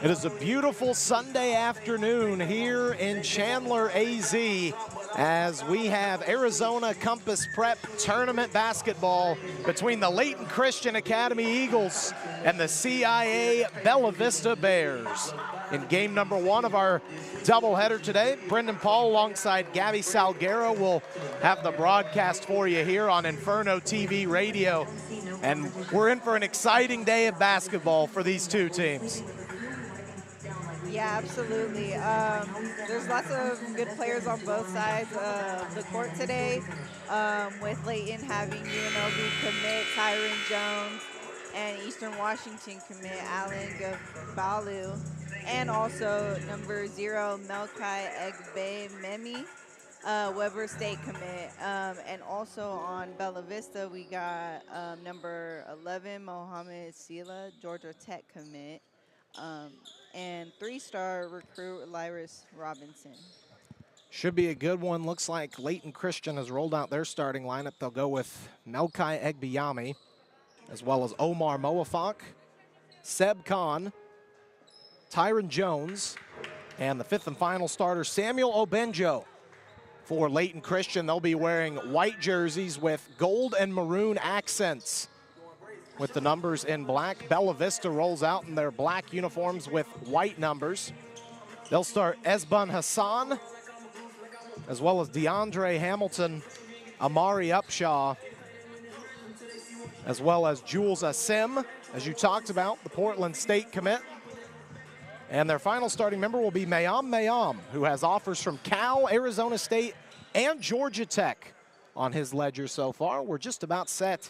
It is a beautiful Sunday afternoon here in Chandler, AZ, as we have Arizona Compass Prep Tournament basketball between the Layton Christian Academy Eagles and the CIA Bella Vista Bears. In game number one of our doubleheader today, Brendan Paul alongside Gabby Salguero will have the broadcast for you here on Inferno TV radio. And we're in for an exciting day of basketball for these two teams. Yeah, absolutely. There's lots of good players on both sides of the court today, with Layton having UNLV commit Tyron Jones and Eastern Washington commit Allen Gabalu, and also number 0 Melkai Egbe Memi, Weber State commit. And also on Bella Vista, we got number 11 Mohamed Sila, Georgia Tech commit. And 3-star recruit Lyris Robinson. Should be a good one. Looks like Layton Christian has rolled out their starting lineup. They'll go with Melkai Egbiyami, as well as Omar Moafak, Seb Khan, Tyron Jones, and the 5th and final starter, Samuel Obenjo. For Layton Christian, they'll be wearing white jerseys with gold and maroon accents, with the numbers in black. Bella Vista rolls out in their black uniforms with white numbers. They'll start Esbon Hassan, as well as DeAndre Hamilton, Amari Upshaw, as well as Jules Asim, as you talked about, the Portland State commit. And their final starting member will be Mayam, who has offers from Cal, Arizona State, and Georgia Tech on his ledger so far. We're just about set.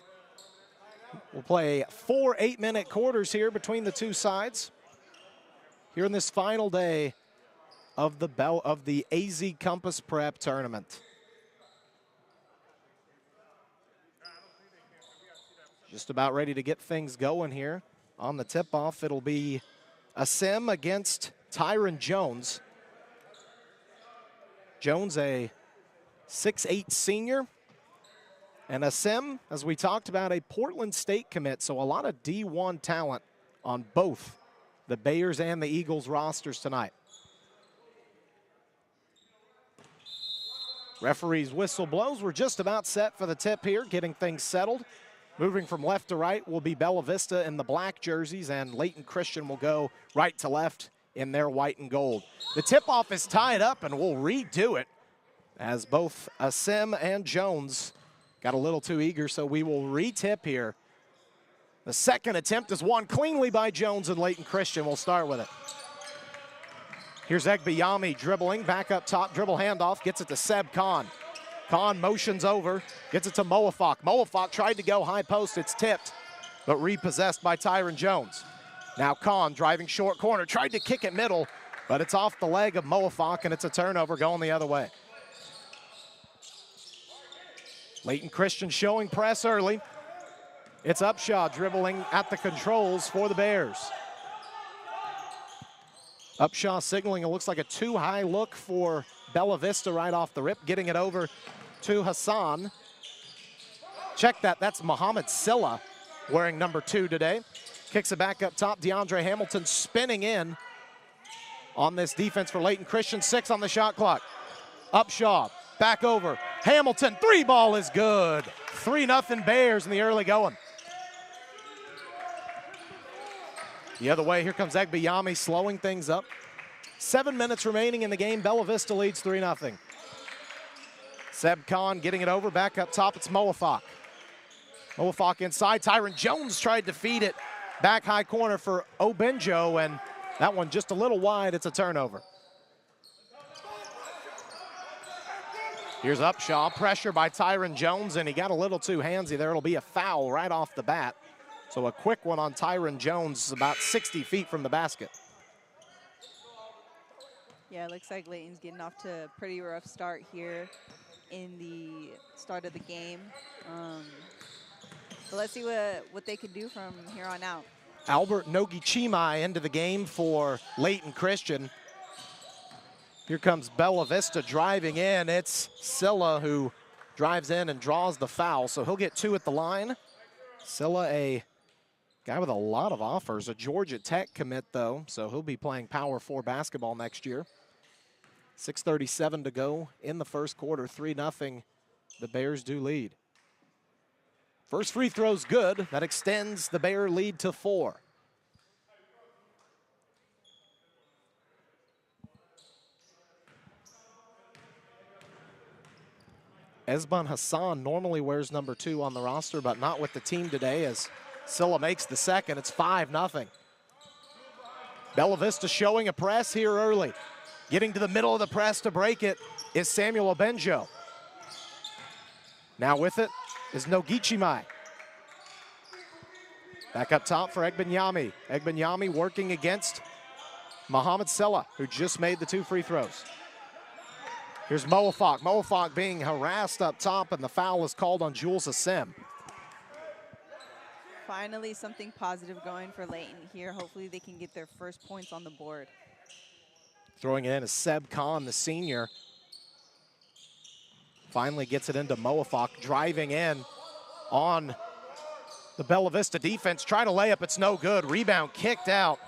We'll play 4 8-minute quarters here between the two sides here in this final day of the AZ Compass Prep Tournament. Just about ready to get things going here. On the tip-off, it'll be Asim against Tyron Jones. Jones, a 6'8" senior. And Asim, as we talked about, a Portland State commit, so a lot of D1 talent on both the Bears and the Eagles rosters tonight. Referee's whistle blows. We're just about set for the tip here, getting things settled. Moving from left to right will be Bella Vista in the black jerseys, and Layton Christian will go right to left in their white and gold. The tip-off is tied up, and we'll redo it, as both Asim and Jones got a little too eager, so we will re-tip here. The second attempt is won cleanly by Jones, and Layton Christian will start with it. Here's Egbiyami dribbling, back up top, dribble handoff, gets it to Seb Khan. Khan motions over, gets it to Moafak. Moafak tried to go high post, it's tipped, but repossessed by Tyron Jones. Now Khan driving short corner, tried to kick it middle, but it's off the leg of Moafak, and it's a turnover going the other way. Layton Christian showing press early. It's Upshaw dribbling at the controls for the Bears. Upshaw signaling it looks like a too-high look for Bella Vista right off the rip, getting it over to Hassan. Check that, that's Mohamed Silla wearing number 2 today. Kicks it back up top, DeAndre Hamilton spinning in on this defense for Layton Christian. 6 on the shot clock. Upshaw, back over. Hamilton, 3 ball is good. 3-0 Bears in the early going. The other way, here comes Egbiyami slowing things up. 7 minutes remaining in the game. Bella Vista leads 3-0. Seb Khan getting it over, back up top, it's Moafak. Moafak inside, Tyron Jones tried to feed it. Back high corner for Obenjo, and that one just a little wide, it's a turnover. Here's Upshaw, pressure by Tyron Jones, and he got a little too handsy there. It'll be a foul right off the bat. So a quick one on Tyron Jones, about 60 feet from the basket. Yeah, it looks like Layton's getting off to a pretty rough start here in the start of the game. But let's see what they can do from here on out. Albert Nogichimai into the game for Layton Christian. Here comes Bella Vista driving in. It's Silla who drives in and draws the foul, so he'll get 2 at the line. Silla, a Guy with a lot of offers, a Georgia Tech commit though, so he'll be playing Power 4 basketball next year. 6:37 to go in the first quarter, 3-0. The Bears do lead. First free throw's good. That extends the Bear lead to 4. Esban Hassan normally wears number 2 on the roster, but not with the team today as Silla makes the second. It's 5-0. Bella Vista showing a press here early. Getting to the middle of the press to break it is Samuel Obenjo. Now with it is Nogichimai. Back up top for Egbenyami. Egbenyami working against Mohamed Silla, who just made the 2 free throws. Here's Moafak. Moafak being harassed up top, and the foul is called on Jules Asim. Finally, something positive going for Layton here. Hopefully they can get their first points on the board. Throwing it in is Seb Khan, the senior. Finally gets it into Moafak, driving in on the Bella Vista defense. Try to lay up, it's no good. Rebound kicked out.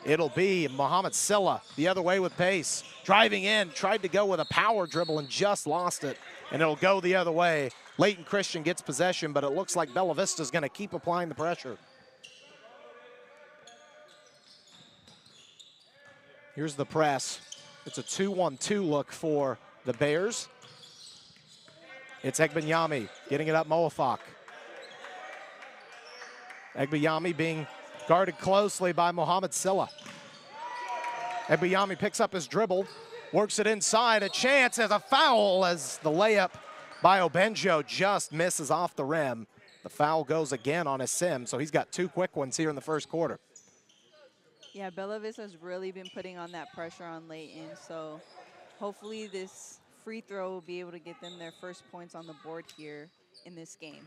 It'll be Mohamed Silla the other way with pace. Driving in, tried to go with a power dribble and just lost it. And it'll go the other way. Layton Christian gets possession, but it looks like Bella Vista's gonna keep applying the pressure. Here's the press. It's a 2-1-2 look for the Bears. It's Egbenyami getting it up Moafak. Egbenyami being guarded closely by Mohamed Silla. Egbenyami picks up his dribble, works it inside, a chance as a foul as the layup by Obenjo just misses off the rim. The foul goes again on Asim, so he's got 2 quick ones here in the first quarter. Yeah, Bella Vista has really been putting on that pressure on Layton, so hopefully this free throw will be able to get them their first points on the board here in this game.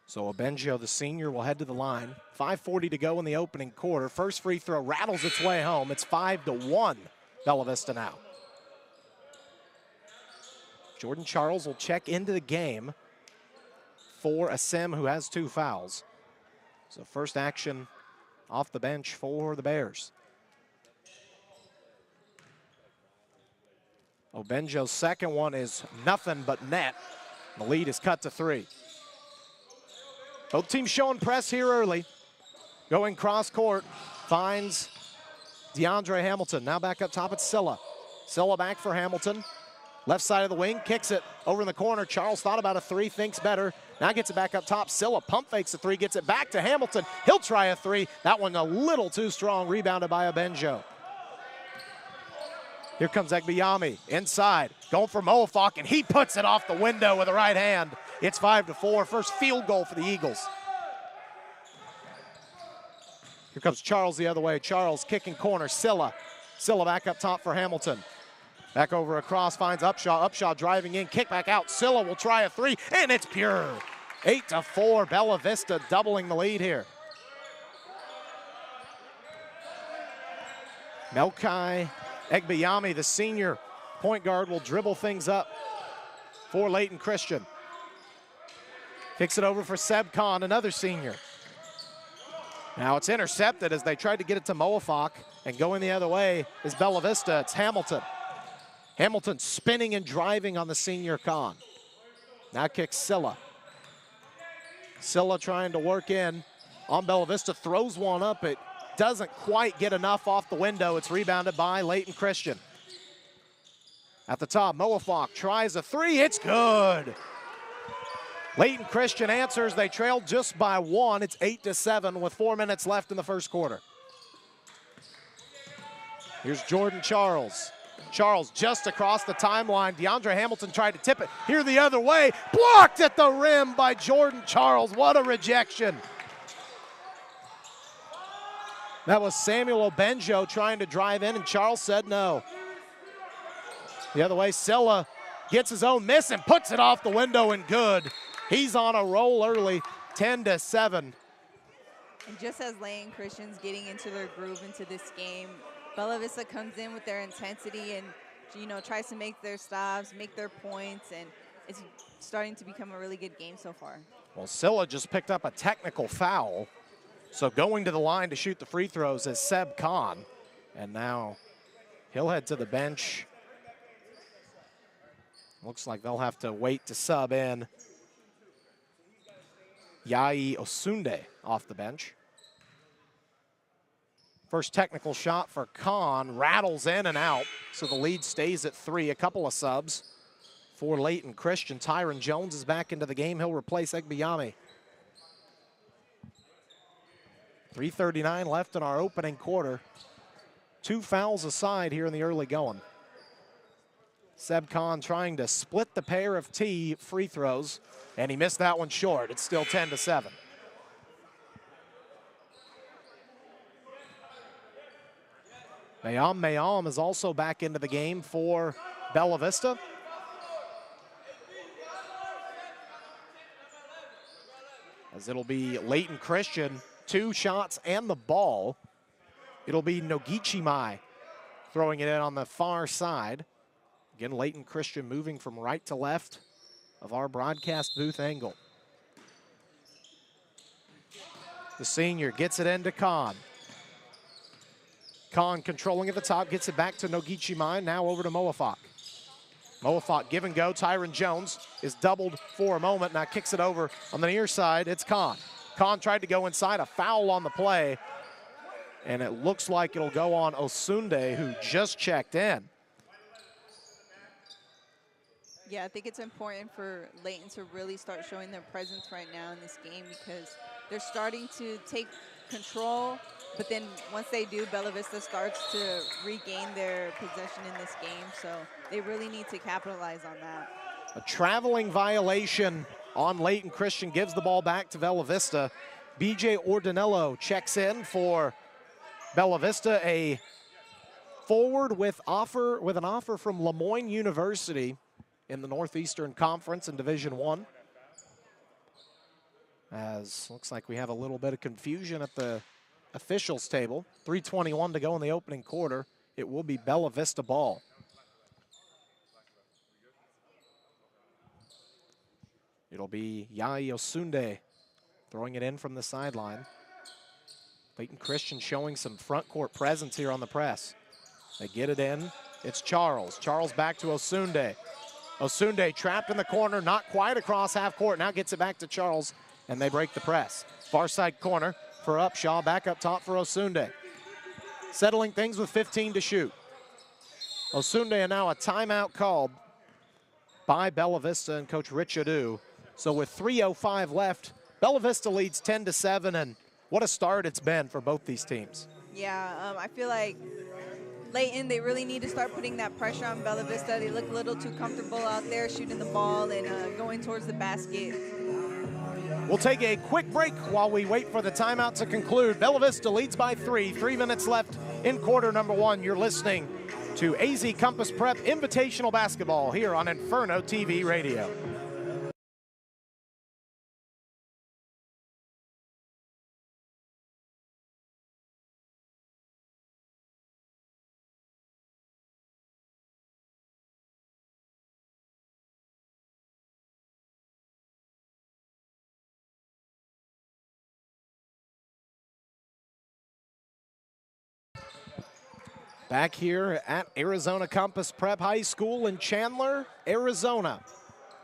So Obenjo, the senior, will head to the line. 5:40 to go in the opening quarter. First free throw rattles its way home. It's 5-1, Bella Vista now. Jordan Charles will check into the game for Asim, who has 2 fouls. So first action off the bench for the Bears. Obenjo's second one is nothing but net. The lead is cut to 3. Both teams showing press here early. Going cross court, finds DeAndre Hamilton. Now back up top, it's Silla. Silla back for Hamilton. Left side of the wing, kicks it over in the corner. Charles thought about a 3, thinks better. Now gets it back up top. Silla pump fakes a 3, gets it back to Hamilton. He'll try a 3. That one a little too strong, rebounded by Obenjo. Here comes Egbenyami inside, going for Moafak, and he puts it off the window with the right hand. It's 5-4, first field goal for the Eagles. Here comes Charles the other way. Charles kicking corner, Silla. Silla back up top for Hamilton. Back over across, finds Upshaw. Upshaw driving in, kick back out. Silla will try a 3, and it's pure. 8-4, Bella Vista doubling the lead here. Melkai Egbenyami, the senior point guard, will dribble things up for Layton Christian. Kicks it over for Seb Khan, another senior. Now it's intercepted as they tried to get it to Moafak, and going the other way is Bella Vista. It's Hamilton. Hamilton spinning and driving on the senior Khan. Now kicks Silla. Silla trying to work in on Bella Vista, throws one up. It doesn't quite get enough off the window. It's rebounded by Layton Christian. At the top, Moafak tries a 3, it's good. Layton Christian answers, they trailed just by 1. It's 8-7 with 4 minutes left in the first quarter. Here's Jordan Charles. Charles just across the timeline. DeAndre Hamilton tried to tip it here the other way. Blocked at the rim by Jordan Charles. What a rejection. That was Samuel Obenjo trying to drive in, and Charles said no. The other way, Silla gets his own miss and puts it off the window and good. He's on a roll early, 10-7. And just as Layton Christian's getting into their groove into this game, Bella Vista comes in with their intensity and, you know, tries to make their stops, make their points, and it's starting to become a really good game so far. Well, Scylla just picked up a technical foul. So going to the line to shoot the free throws is Seb Khan. And now he'll head to the bench. Looks like they'll have to wait to sub in Yai Osunde off the bench. First technical shot for Khan, rattles in and out, so the lead stays at 3. A couple of subs for Layton Christian. Tyron Jones is back into the game. He'll replace Egbiyami. 3:39 left in our opening quarter. 2 fouls aside here in the early going. Seb Khan trying to split the pair of T free throws, and he missed that one short. It's still 10-7. Mayam is also back into the game for Bella Vista. As it'll be Layton Christian, 2 shots and the ball. It'll be Nogichimai throwing it in on the far side. Again, Layton Christian moving from right to left of our broadcast booth angle. The senior gets it into Khan. Khan controlling at the top, gets it back to Nogichimai, now over to Moafak. Moafak give and go. Tyron Jones is doubled for a moment, now kicks it over on the near side. It's Khan. Khan tried to go inside, a foul on the play, and it looks like it'll go on Osunde, who just checked in. Yeah, I think it's important for Layton to really start showing their presence right now in this game because they're starting to take control, but then once they do, Bella Vista starts to regain their possession in this game, so they really need to capitalize on that. A traveling violation on Layton Christian, gives the ball back to Bella Vista. BJ Ordinello checks in for Bella Vista, a forward with an offer from Lemoyne University in the Northeastern Conference in Division I. As looks like we have a little bit of confusion at the officials table. 3:21 to go in the opening quarter. It will be Bella Vista ball. It'll be Yai Osunde throwing it in from the sideline. Layton Christian showing some front court presence here on the press. They get it in. It's Charles. Charles back to Osunde. Osunde trapped in the corner, not quite across half court. Now gets it back to Charles, and they break the press. Far side corner for Upshaw, back up top for Osunde. Settling things with 15 to shoot. Osunde, and now a timeout called by Bella Vista and Coach Rich Adu. So with 3:05 left, Bella Vista leads 10-7, and what a start it's been for both these teams. Yeah, I feel like Layton, they really need to start putting that pressure on Bella Vista. They look a little too comfortable out there shooting the ball and going towards the basket. We'll take a quick break while we wait for the timeout to conclude. Bella Vista leads by 3. 3 minutes left in quarter number 1. You're listening to AZ Compass Prep Invitational Basketball here on Inferno TV Radio. Back here at Arizona Compass Prep High School in Chandler, Arizona,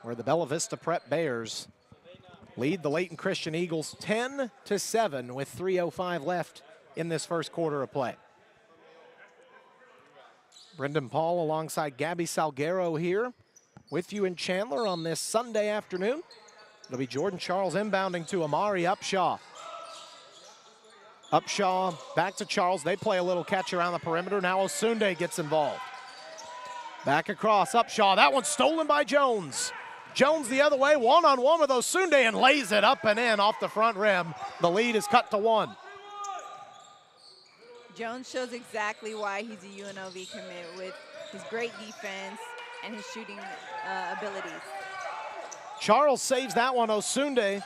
where the Bella Vista Prep Bears lead the Layton Christian Eagles 10-7 with 3:05 left in this first quarter of play. Brendan Paul alongside Gabby Salguero here with you in Chandler on this Sunday afternoon. It'll be Jordan Charles inbounding to Amari Upshaw. Upshaw back to Charles. They play a little catch around the perimeter. Now Osunde gets involved. Back across, Upshaw. That one's stolen by Jones. Jones the other way, one-on-one with Osunde, and lays it up and in off the front rim. The lead is cut to 1. Jones shows exactly why he's a UNLV commit with his great defense and his shooting abilities. Charles saves that one. Osunde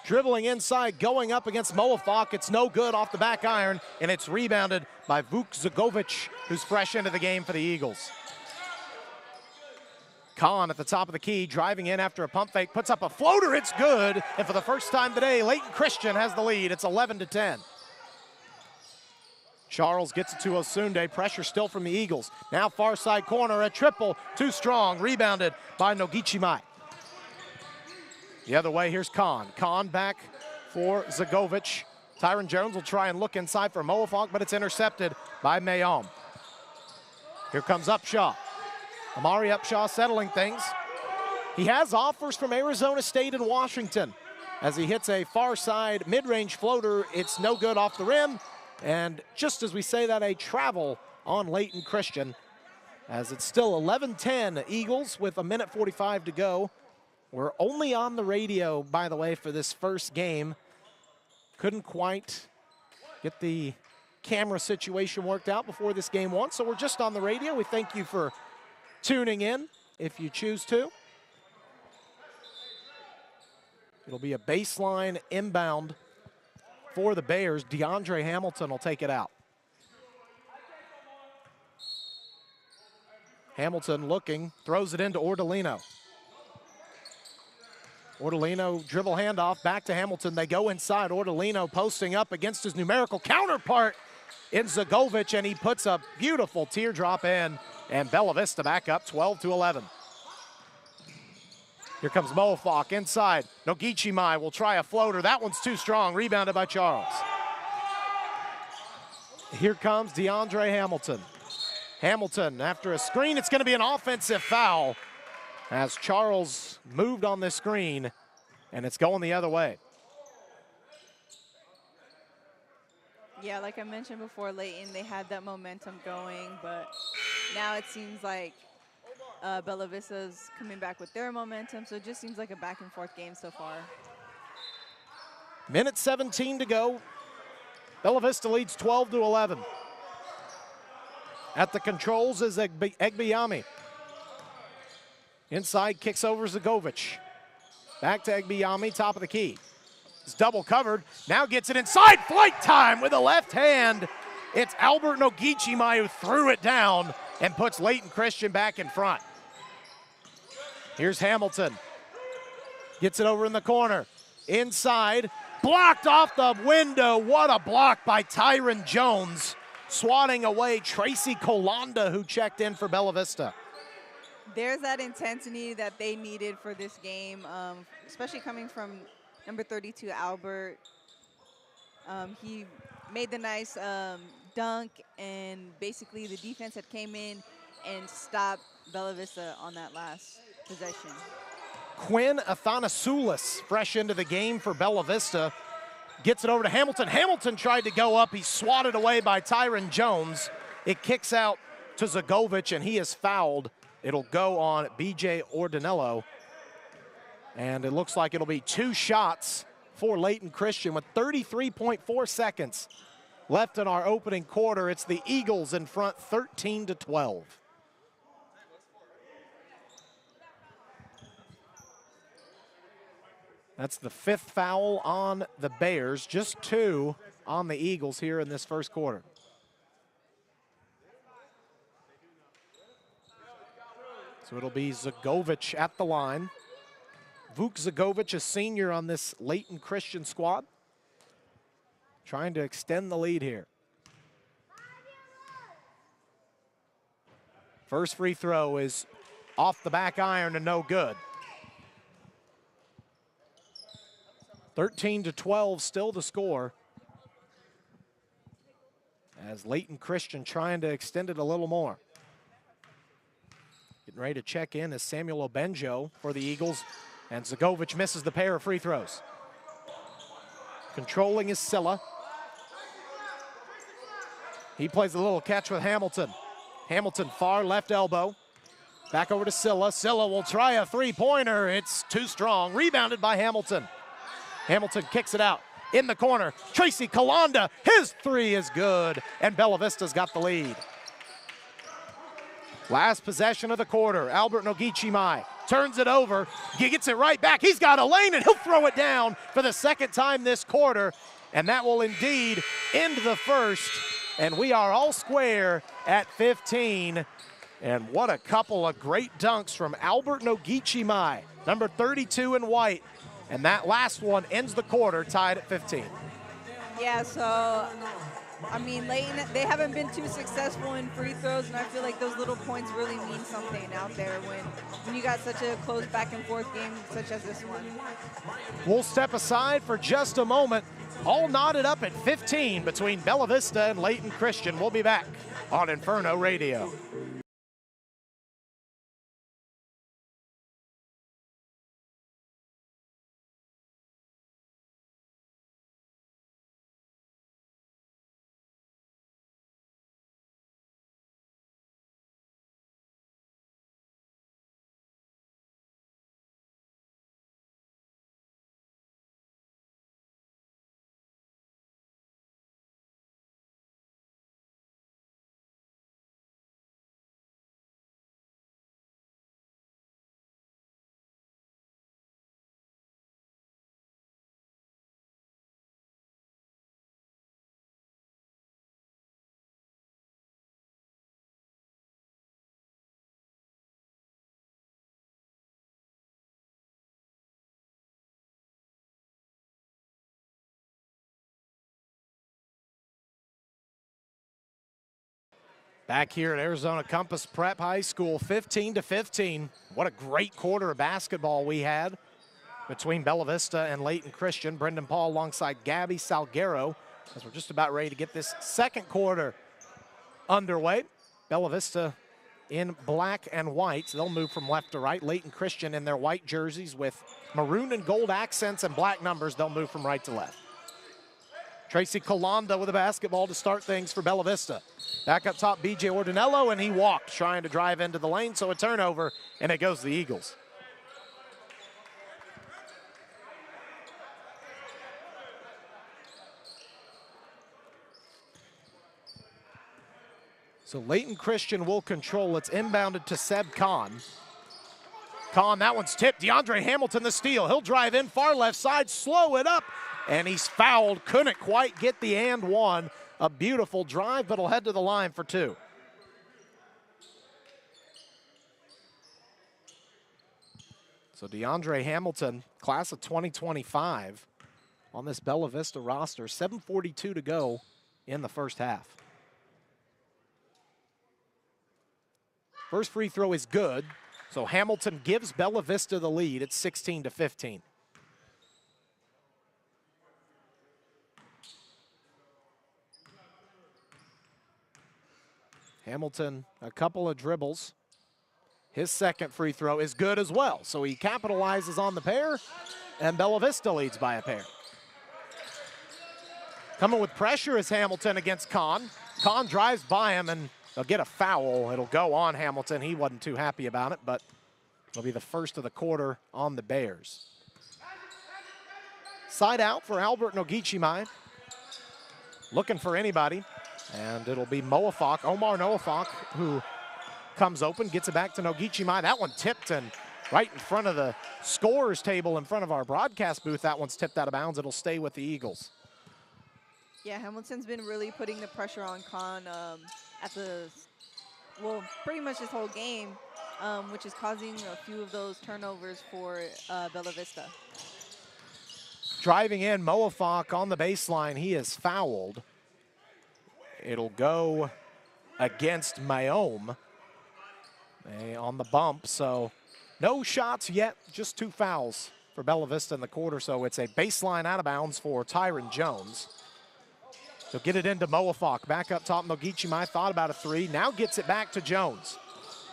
dribbling inside, going up against Moafak. It's no good off the back iron, and it's rebounded by Vuk Zagovic, who's fresh into the game for the Eagles. Kahn at the top of the key, driving in after a pump fake, puts up a floater, it's good. And for the first time today, Layton Christian has the lead. It's 11-10. Charles gets it to Osunde, pressure still from the Eagles. Now far side corner, a triple, too strong, rebounded by Nogichimai. The other way, here's Kahn. Kahn back for Zagovic. Tyron Jones will try and look inside for Moafong, but it's intercepted by Mayom. Here comes Upshaw. Amari Upshaw settling things. He has offers from Arizona State and Washington. As he hits a far side mid-range floater, it's no good off the rim. And just as we say that, a travel on Layton Christian, as it's still 11-10 Eagles with 1:45 to go. We're only on the radio, by the way, for this first game. Couldn't quite get the camera situation worked out before this game won, so we're just on the radio. We thank you for tuning in if you choose to. It'll be a baseline inbound for the Bears. DeAndre Hamilton will take it out. Hamilton looking, throws it into Ordolino. Ordolino dribble handoff back to Hamilton. They go inside. Ordolino posting up against his numerical counterpart in Zagovic, and he puts a beautiful teardrop in, and Bella Vista back up 12-11. Here comes Moafong inside. Nogichimai will try a floater. That one's too strong. Rebounded by Charles. Here comes DeAndre Hamilton. Hamilton after a screen. It's going to be an offensive foul as Charles moved on this screen, and it's going the other way. Yeah, like I mentioned before, Layton, they had that momentum going, but now it seems like Bella Vista's coming back with their momentum, so it just seems like a back-and-forth game so far. Minute 17 to go. Bella Vista leads 12-11. At the controls is Egbiyami. Inside, kicks over Zagovic. Back to Egbiyami, top of the key. It's double covered, now gets it inside, flight time with a left hand. It's Albert Nogichimai who threw it down and puts Layton Christian back in front. Here's Hamilton. Gets it over in the corner. Inside, blocked off the window. What a block by Tyron Jones. Swatting away Tracy Colanda, who checked in for Bella Vista. There's that intensity that they needed for this game, especially coming from number 32, Albert. He made the nice dunk, and basically the defense had came in and stopped Bella Vista on that last possession. Quinn Athanasoulis, fresh into the game for Bella Vista, gets it over to Hamilton. Hamilton tried to go up. He's swatted away by Tyron Jones. It kicks out to Zagovic, and he is fouled. It'll go on B.J. Ordonello. And it looks like it'll be 2 shots for Layton Christian with 33.4 seconds left in our opening quarter. It's the Eagles in front, 13-12. That's the 5th foul on the Bears, just 2 on the Eagles here in this first quarter. So it'll be Zagovic at the line. Vuk Zagovic, a senior on this Layton Christian squad, trying to extend the lead here. First free throw is off the back iron and no good. 13-12 still the score, as Layton Christian trying to extend it a little more. Getting ready to check in is Samuel Obenjo for the Eagles, and Zagovic misses the pair of free throws. Controlling is Silla. He plays a little catch with Hamilton. Hamilton far left elbow. Back over to Silla. Silla will try a three-pointer. It's too strong. Rebounded by Hamilton. Hamilton kicks it out in the corner. Tracy Colanda, his three is good, and Bella Vista's got the lead. Last possession of the quarter. Albert Nogichimai turns it over. He gets it right back. He's got a lane, and he'll throw it down for the second time this quarter, and that will indeed end the first, and we are all square at 15. And what a couple of great dunks from Albert Nogichimai, number 32 in white. And that last one ends the quarter tied at 15. Yeah, so, I mean, Layton, they haven't been too successful in free throws, and I feel like those little points really mean something out there when you got such a close back-and-forth game such as this one. We'll step aside for just a moment. All knotted up at 15 between Bella Vista and Layton Christian. We'll be back on Inferno Radio. Back here at Arizona Compass Prep High School, 15-15. What a great quarter of basketball we had between Bella Vista and Layton Christian. Brendan Paul alongside Gabby Salguero as we're just about ready to get this second quarter underway. Bella Vista in black and white. So they'll move from left to right. Layton Christian in their white jerseys with maroon and gold accents and black numbers. They'll move from right to left. Tracy Colanda with a basketball to start things for Bella Vista. Back up top, B.J. Ordinello, and he walked, trying to drive into the lane, so a turnover, and it goes to the Eagles. So Layton Christian will control. It's inbounded to Seb Khan. Khan, that one's tipped. DeAndre Hamilton the steal. He'll drive in, far left side, slow it up. And he's fouled, couldn't quite get the and one. A beautiful drive, but he'll head to the line for two. So DeAndre Hamilton, class of 2025, on this Bella Vista roster. 7:42 to go in the first half. First free throw is good. So Hamilton gives Bella Vista the lead. It's 16-15. Hamilton, a couple of dribbles. His second free throw is good as well. So he capitalizes on the pair, and Bella Vista leads by a pair. Coming with pressure is Hamilton against Kahn. Kahn drives by him, and they'll get a foul. It'll go on Hamilton. He wasn't too happy about it, but it'll be the first of the quarter on the Bears. Side out for Albert Nogichimai. Looking for anybody. And it'll be Moafak, Omar Moafak, who comes open, gets it back to Nogichimai. That one tipped and right in front of the scorer's table in front of our broadcast booth. That one's tipped out of bounds. It'll stay with the Eagles. Yeah, Hamilton's been really putting the pressure on Khan pretty much this whole game, which is causing a few of those turnovers for Bella Vista. Driving in, Moafak on the baseline. He is fouled. It'll go against Mayome on the bump. So no shots yet, just two fouls for Bella Vista in the quarter. So it's a baseline out of bounds for Tyron Jones. He'll get it into Moafak. Back up top, Nogichimai thought about a three. Now gets it back to Jones.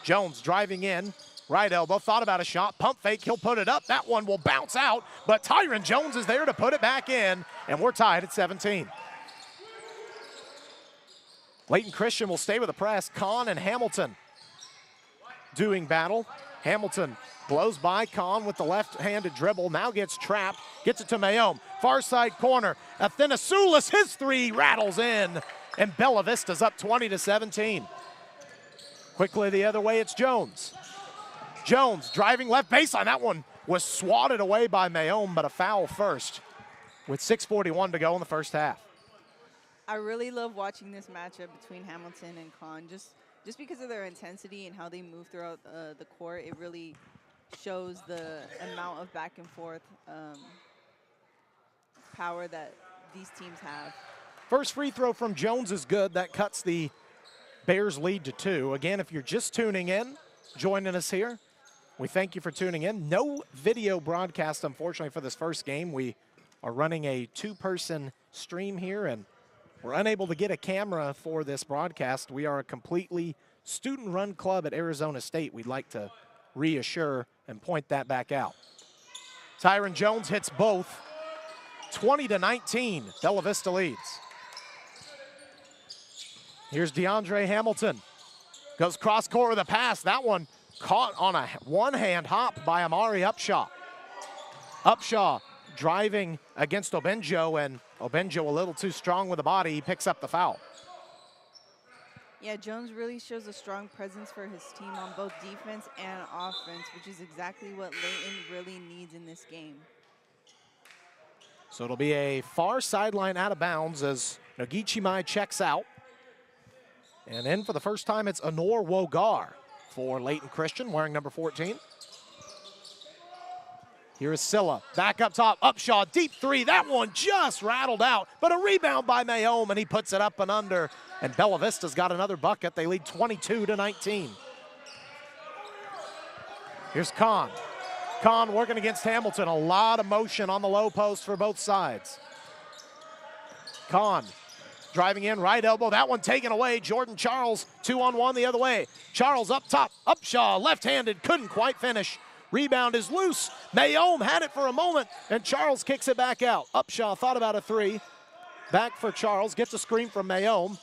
Jones driving in, right elbow, thought about a shot. Pump fake, he'll put it up. That one will bounce out, but Tyron Jones is there to put it back in, and we're tied at 17. Layton Christian will stay with the press. Kahn and Hamilton doing battle. Hamilton blows by Kahn with the left-handed dribble. Now gets trapped. Gets it to Mayome. Far side corner. Athenasoulis, his three rattles in. And Bella Vista's up 20-17. Quickly the other way, it's Jones. Jones driving left baseline. That one was swatted away by Mayome, but a foul first with 6:41 to go in the first half. I really love watching this matchup between Hamilton and Kahn. Just just because of their intensity and how they move throughout the court, it really shows the amount of back and forth power that these teams have. First free throw from Jones is good. That cuts the Bears lead to 2. Again, if you're just tuning in, joining us here, we thank you for tuning in. No video broadcast, unfortunately, for this first game. We are running a 2-person stream here, and we're unable to get a camera for this broadcast. We are a completely student-run club at Arizona State. We'd like to reassure and point that back out. Tyron Jones hits both. 20-19, Bella Vista leads. Here's DeAndre Hamilton. Goes cross-court with a pass. That one caught on a one-hand hop by Amari Upshaw. Upshaw driving against Obenjo, and Obenjo a little too strong with the body. He picks up the foul. Yeah, Jones really shows a strong presence for his team on both defense and offense, which is exactly what Layton really needs in this game. So it'll be a far sideline out of bounds as Nogichimai checks out. And in for the first time, it's Honor Wogar for Layton Christian, wearing number 14. Here is Silla, back up top, Upshaw, deep three. That one just rattled out, but a rebound by Mayome, and he puts it up and under. And Bella Vista's got another bucket. They lead 22-19. Here's Kahn. Kahn working against Hamilton. A lot of motion on the low post for both sides. Kahn driving in, right elbow. That one taken away. Jordan Charles, 2-on-1 the other way. Charles up top. Upshaw, left-handed, couldn't quite finish. Rebound is loose. Mayome had it for a moment, and Charles kicks it back out. Upshaw thought about a 3. Back for Charles, gets a screen from Mayome.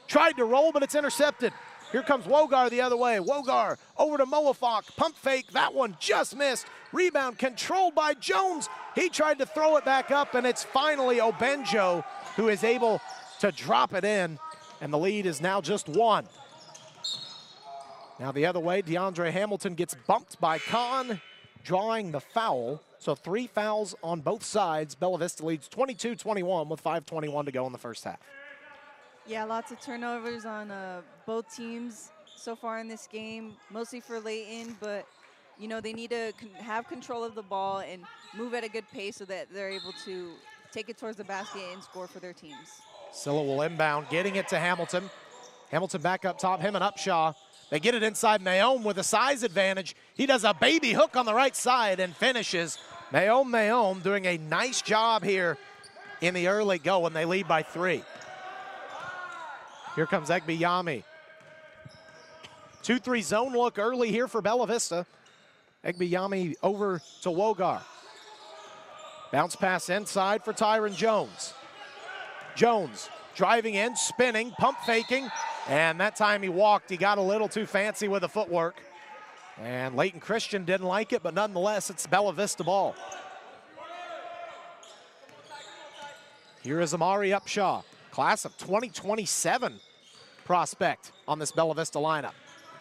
Tried to roll, but it's intercepted. Here comes Wogar the other way. Wogar over to Moafok. Pump fake. That one just missed. Rebound controlled by Jones. He tried to throw it back up, and it's finally Obenjo who is able to drop it in, and the lead is now just 1. Now the other way, DeAndre Hamilton gets bumped by Kahn, drawing the foul. So 3 fouls on both sides. Bella Vista leads 22-21 with 5:21 to go in the first half. Yeah, lots of turnovers on both teams so far in this game, mostly for Layton, but you know, they need to have control of the ball and move at a good pace so that they're able to take it towards the basket and score for their teams. Silla will inbound, getting it to Hamilton. Hamilton back up top, him and Upshaw. They get it inside Mayome with a size advantage. He does a baby hook on the right side and finishes. Mayome doing a nice job here in the early go, and they lead by 3. Here comes Egbiyami. 2-3 zone look early here for Bella Vista. Egbiyami over to Wogar. Bounce pass inside for Tyron Jones. Jones driving in, spinning, pump faking, and that time he walked. He got a little too fancy with the footwork. And Layton Christian didn't like it, but nonetheless, it's Bella Vista ball. Here is Amari Upshaw, class of 2027 prospect on this Bella Vista lineup.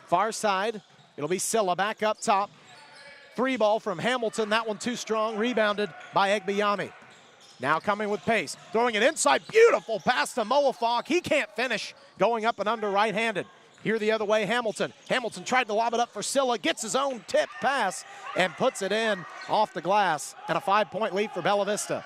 Far side, it'll be Silla back up top. 3 ball from Hamilton, that one too strong, rebounded by Egbiyami. Now coming with pace, throwing it inside, beautiful pass to Moafok. He can't finish, going up and under right-handed. Here the other way, Hamilton. Hamilton tried to lob it up for Silla, gets his own tip pass, and puts it in off the glass, and a 5-point lead for Bella Vista.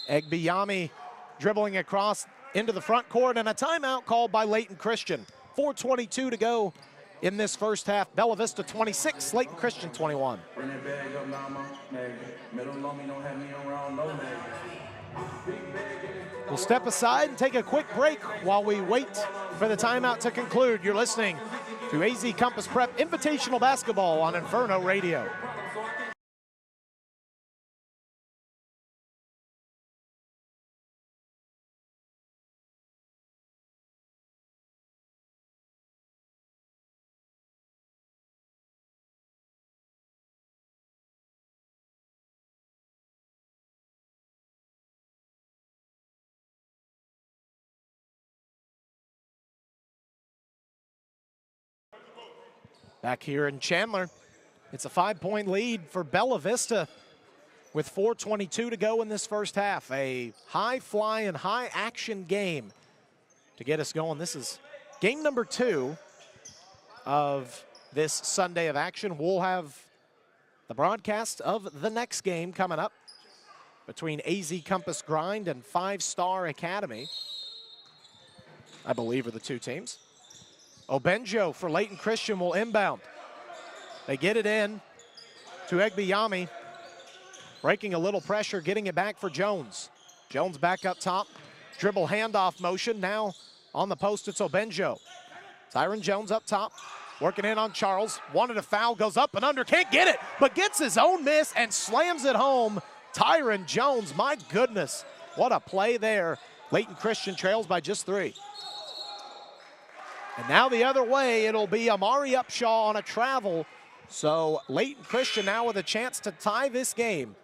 Egbiyami dribbling across into the front court, and a timeout called by Layton Christian. 4:22 to go in this first half. Bella Vista 26, Layton Christian 21. We'll step aside and take a quick break while we wait for the timeout to conclude. You're listening to AZ Compass Prep Invitational Basketball on Inferno Radio. Back here in Chandler, it's a 5-point lead for Bella Vista with 4:22 to go in this first half. A high-flying, high-action game to get us going. This is game number 2 of this Sunday of action. We'll have the broadcast of the next game coming up between AZ Compass Grind and 5 Star Academy, I believe are the two teams. Obenjo for Layton Christian will inbound. They get it in to Egbiyami, breaking a little pressure, getting it back for Jones. Jones back up top, dribble handoff motion. Now on the post, it's Obenjo. Tyron Jones up top, working in on Charles. Wanted a foul, goes up and under, can't get it, but gets his own miss and slams it home. Tyron Jones, my goodness, what a play there. Layton Christian trails by just 3. And now the other way, it'll be Amari Upshaw on a travel. So Layton Christian now with a chance to tie this game.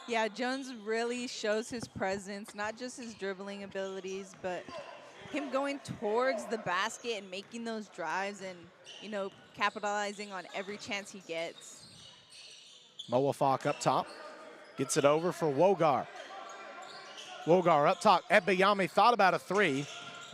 Yeah, Jones really shows his presence, not just his dribbling abilities, but him going towards the basket and making those drives and, you know, capitalizing on every chance he gets. Moafak up top, gets it over for Wogar. Wogar up top. Egbiyami thought about a 3,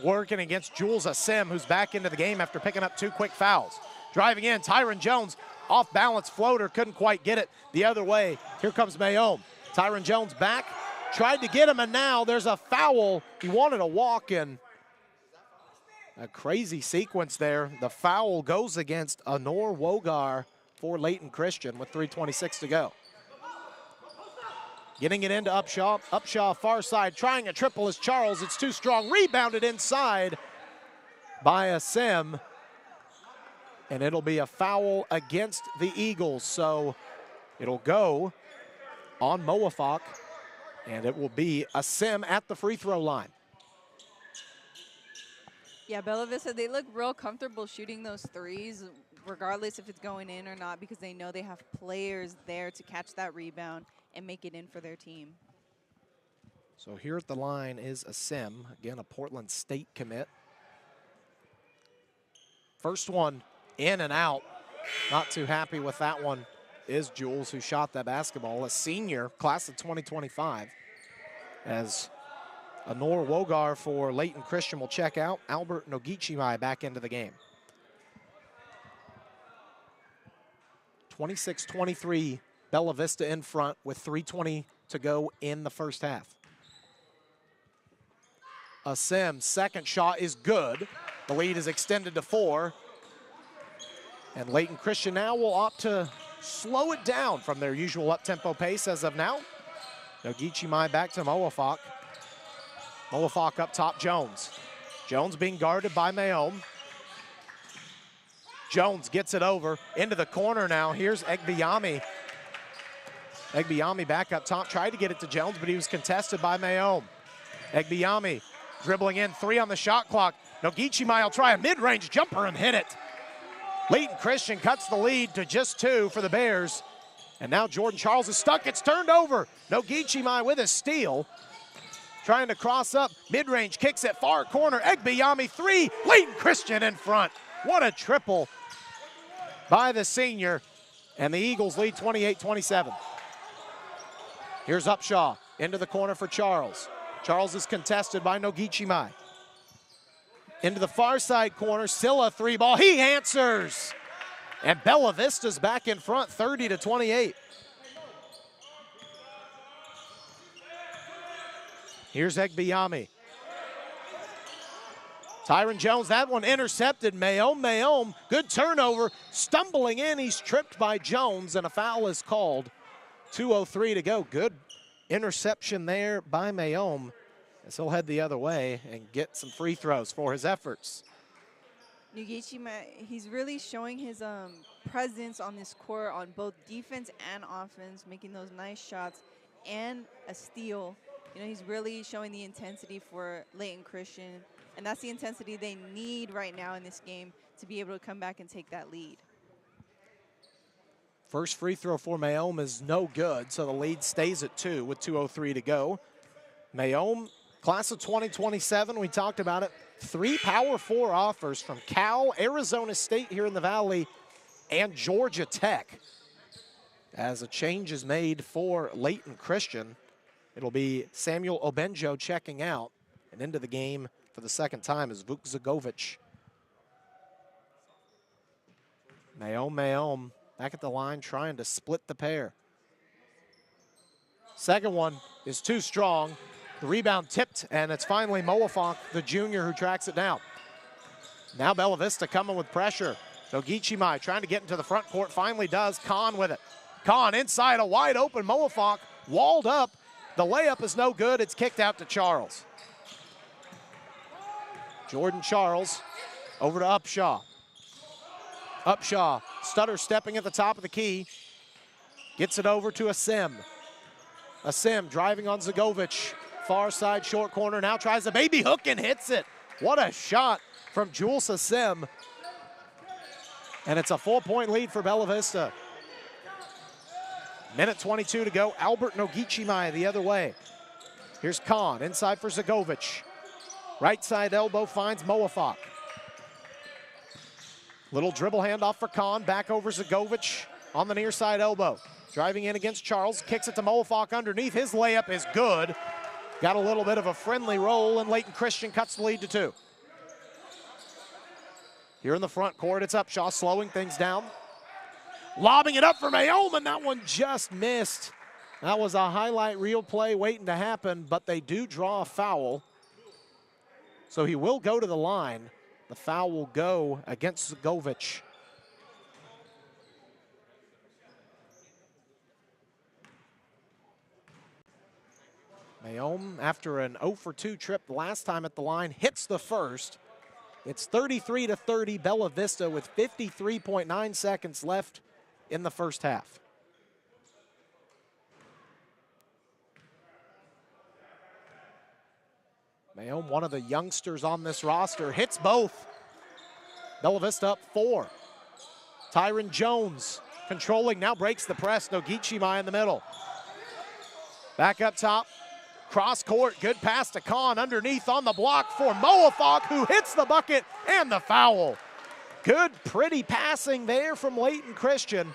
working against Jules Asim, who's back into the game after picking up 2 quick fouls. Driving in, Tyron Jones, off balance floater, couldn't quite get it the other way. Here comes Mayome. Tyron Jones back, tried to get him, and now there's a foul. He wanted a walk, and a crazy sequence there. The foul goes against Anor Wogar for Layton Christian with 3:26 to go. Getting it into Upshaw. Upshaw far side, trying a triple is Charles. It's too strong. Rebounded inside by Asim. And it'll be a foul against the Eagles. So it'll go on Moafak. And it will be Asim at the free throw line. Yeah, Bella Vista, they look real comfortable shooting those threes, regardless if it's going in or not, because they know they have players there to catch that rebound and make it in for their team. So here at the line is Asim, again a Portland State commit. First one in and out. Not too happy with that one is Jules, who shot that basketball, a senior, class of 2025. As Anor Wogar for Layton Christian will check out. Albert Nogichimai back into the game. 26-23, Bella Vista in front with 3:20 to go in the first half. Asim, second shot is good. The lead is extended to 4. And Layton Christian now will opt to slow it down from their usual up-tempo pace as of now. Nogichimai back to Moafak. Moafak up top, Jones. Jones being guarded by Mayome. Jones gets it over into the corner now. Here's Egbiyami. Egbiyami back up top, tried to get it to Jones, but he was contested by Mayome. Egbiyami dribbling in, 3 on the shot clock. Nogichimai will try a mid-range jumper and hit it. Layton Christian cuts the lead to just 2 for the Bears. And now Jordan Charles is stuck. It's turned over. Nogichimai with a steal. Trying to cross up. Mid-range kicks it far corner. Egbiyami 3. Layton Christian in front. What a triple by the senior. And the Eagles lead 28-27. Here's Upshaw into the corner for Charles. Charles is contested by Nogichimai. Into the far side corner, Silla 3 ball, he answers! And Bella Vista's back in front, 30-28. Here's Egbiyami. Tyron Jones, that one intercepted. Mayome, good turnover, stumbling in, he's tripped by Jones, and a foul is called. 2:03 to go, good interception there by Mayome, as he'll head the other way and get some free throws for his efforts. Nogichimai, he's really showing his presence on this court on both defense and offense, making those nice shots and a steal. You know, he's really showing the intensity for Layton Christian, and that's the intensity they need right now in this game to be able to come back and take that lead. First free throw for Mayome is no good, so the lead stays at 2 with 2:03 to go. Mayome, class of 2027, we talked about it. 3 Power 4 offers from Cal, Arizona State here in the Valley, and Georgia Tech. As a change is made for Layton Christian, it'll be Samuel Obenjo checking out, And into the game for the second time is Vuk Zagovic. Mayom back at the line trying to split the pair. Second one is too strong. The rebound tipped, and it's finally Moafok, the junior, who tracks it down. Now Bella Vista coming with pressure. Nogichimai trying to get into the front court, finally does. Khan with it. Khan inside, a wide open Moafok, walled up. The layup is no good. It's kicked out to Charles. Jordan Charles over to Upshaw. Upshaw, stutter stepping at the top of the key. Gets it over to Asim. Asim driving on Zagovic. Far side short corner, now tries a baby hook and hits it. What a shot from Jules Asim. And it's a 4-point lead for Bella Vista. Minute 22 to go. Albert Nogichimai the other way. Here's Khan inside for Zagovic. Right side elbow finds Moafok. Little dribble handoff for Khan. Back over Zagovic on the near side elbow. Driving in against Charles. Kicks it to Moafok underneath. His layup is good. Got a little bit of a friendly roll, and Layton Christian cuts the lead to 2. Here in the front court, it's Upshaw slowing things down. Lobbing it up for Mayom, and that one just missed. That was a highlight reel play waiting to happen, but they do draw a foul. So he will go to the line. The foul will go against Zagovic. Mayom, after an 0 for 2 trip last time at the line, hits the first. It's 33-30 Bella Vista with 53.9 seconds left in the first half. Mayom, one of the youngsters on this roster, hits both. Bella Vista up 4. Tyron Jones controlling, now breaks the press. Nogichimai in the middle. Back up top. Cross court, good pass to Khan underneath on the block for Moafok, who hits the bucket and the foul. Good, pretty passing there from Layton Christian.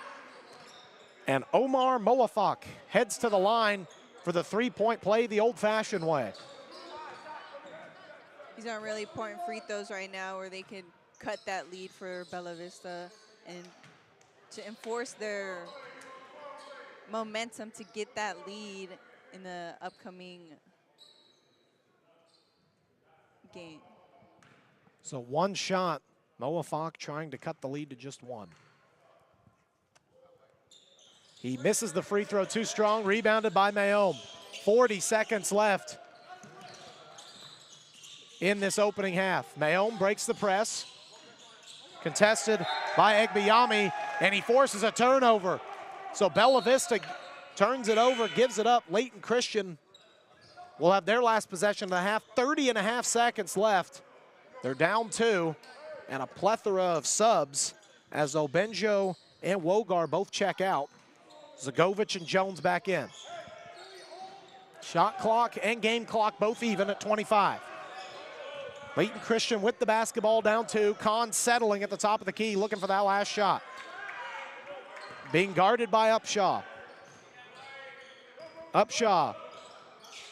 And Omar Moafok heads to the line for the 3-point play the old-fashioned way. He's not really pouring free throws right now where they can cut that lead for Bella Vista and to enforce their momentum to get that lead in the upcoming game. So one shot, Moafok trying to cut the lead to just 1. He misses the free throw too strong, rebounded by Mayom. 40 seconds left in this opening half. Mayom breaks the press, contested by Egbiyami, and he forces a turnover. So Bella Vista turns it over, gives it up. Layton Christian will have their last possession of the half. 30.5 seconds left. They're down 2, and a plethora of subs as Obenjo and Wogar both check out. Zagovic and Jones back in. Shot clock and game clock both even at 25. Layton Christian with the basketball down 2. Khan settling at the top of the key, looking for that last shot. Being guarded by Upshaw. Upshaw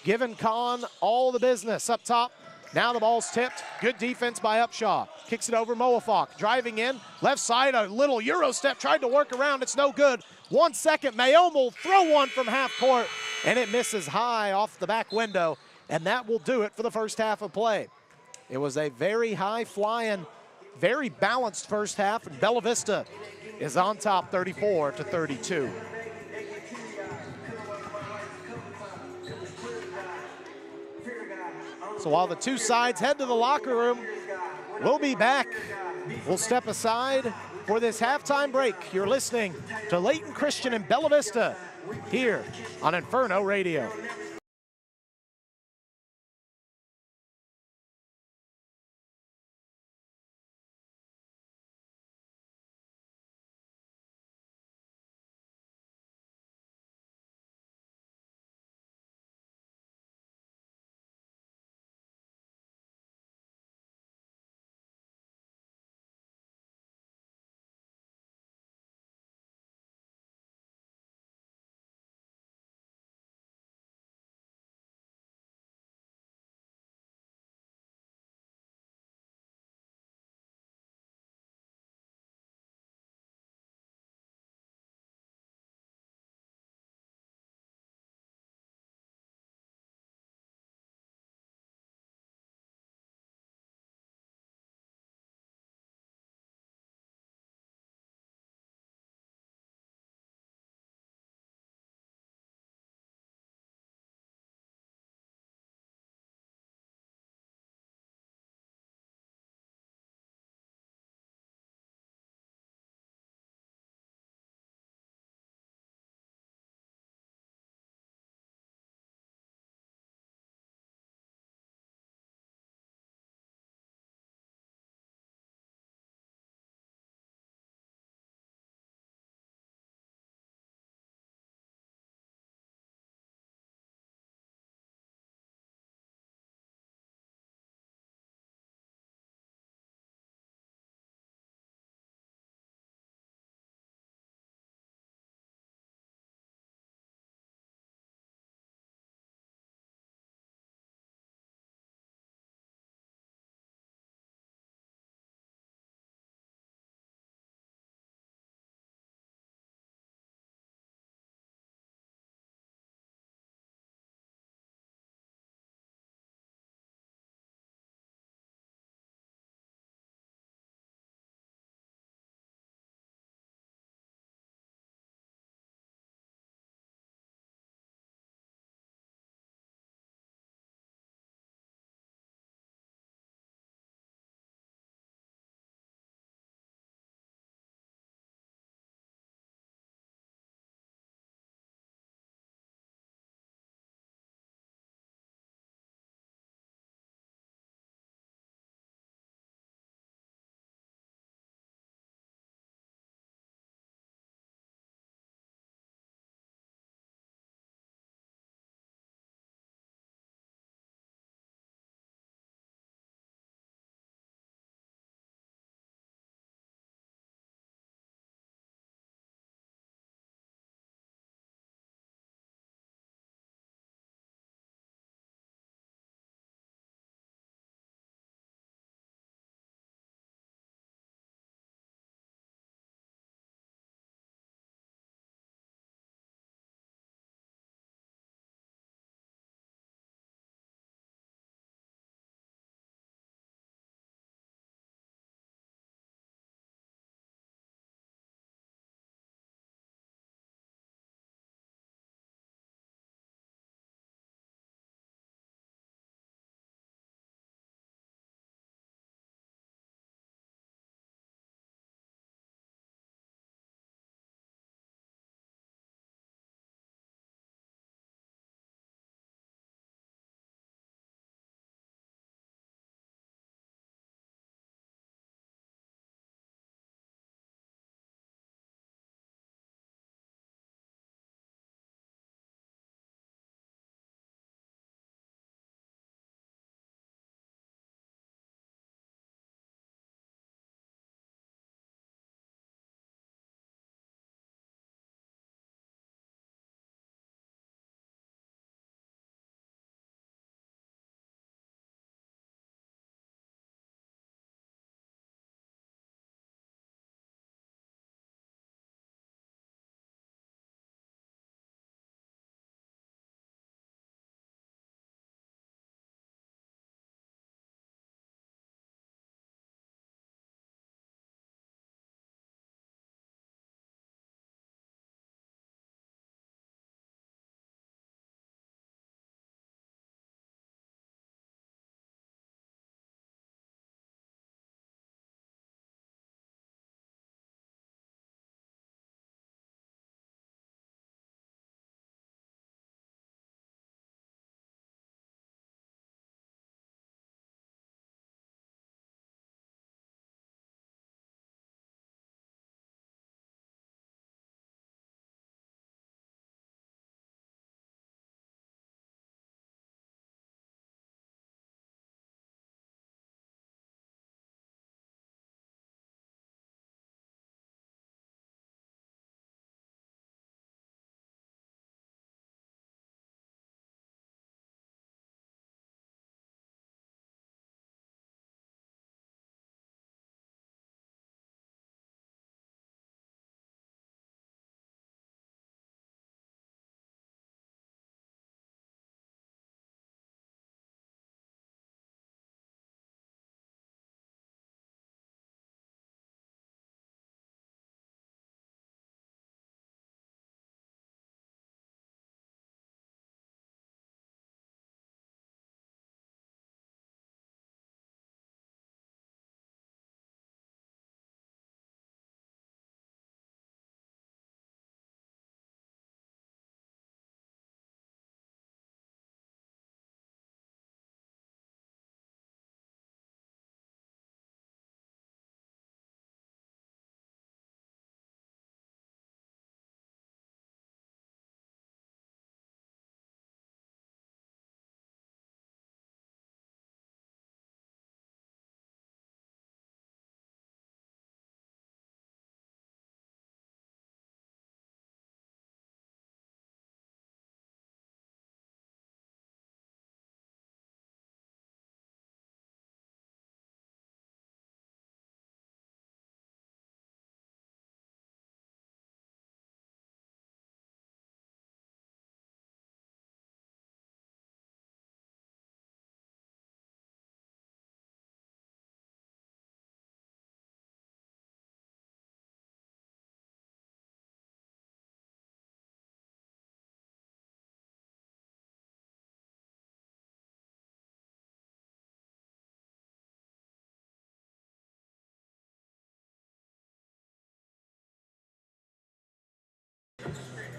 giving Khan all the business up top. Now the ball's tipped. Good defense by Upshaw. Kicks it over Moafok. Driving in. Left side, a little Euro step. Tried to work around. It's no good. 1 second. Mayom will throw one from half court. And it misses high off the back window. And that will do it for the first half of play. It was a very high-flying, very balanced first half. And Bella Vista is on top 34-32. So while the two sides head to the locker room, we'll be back. We'll step aside for this halftime break. You're listening to Layton Christian and Bella Vista here on Inferno Radio.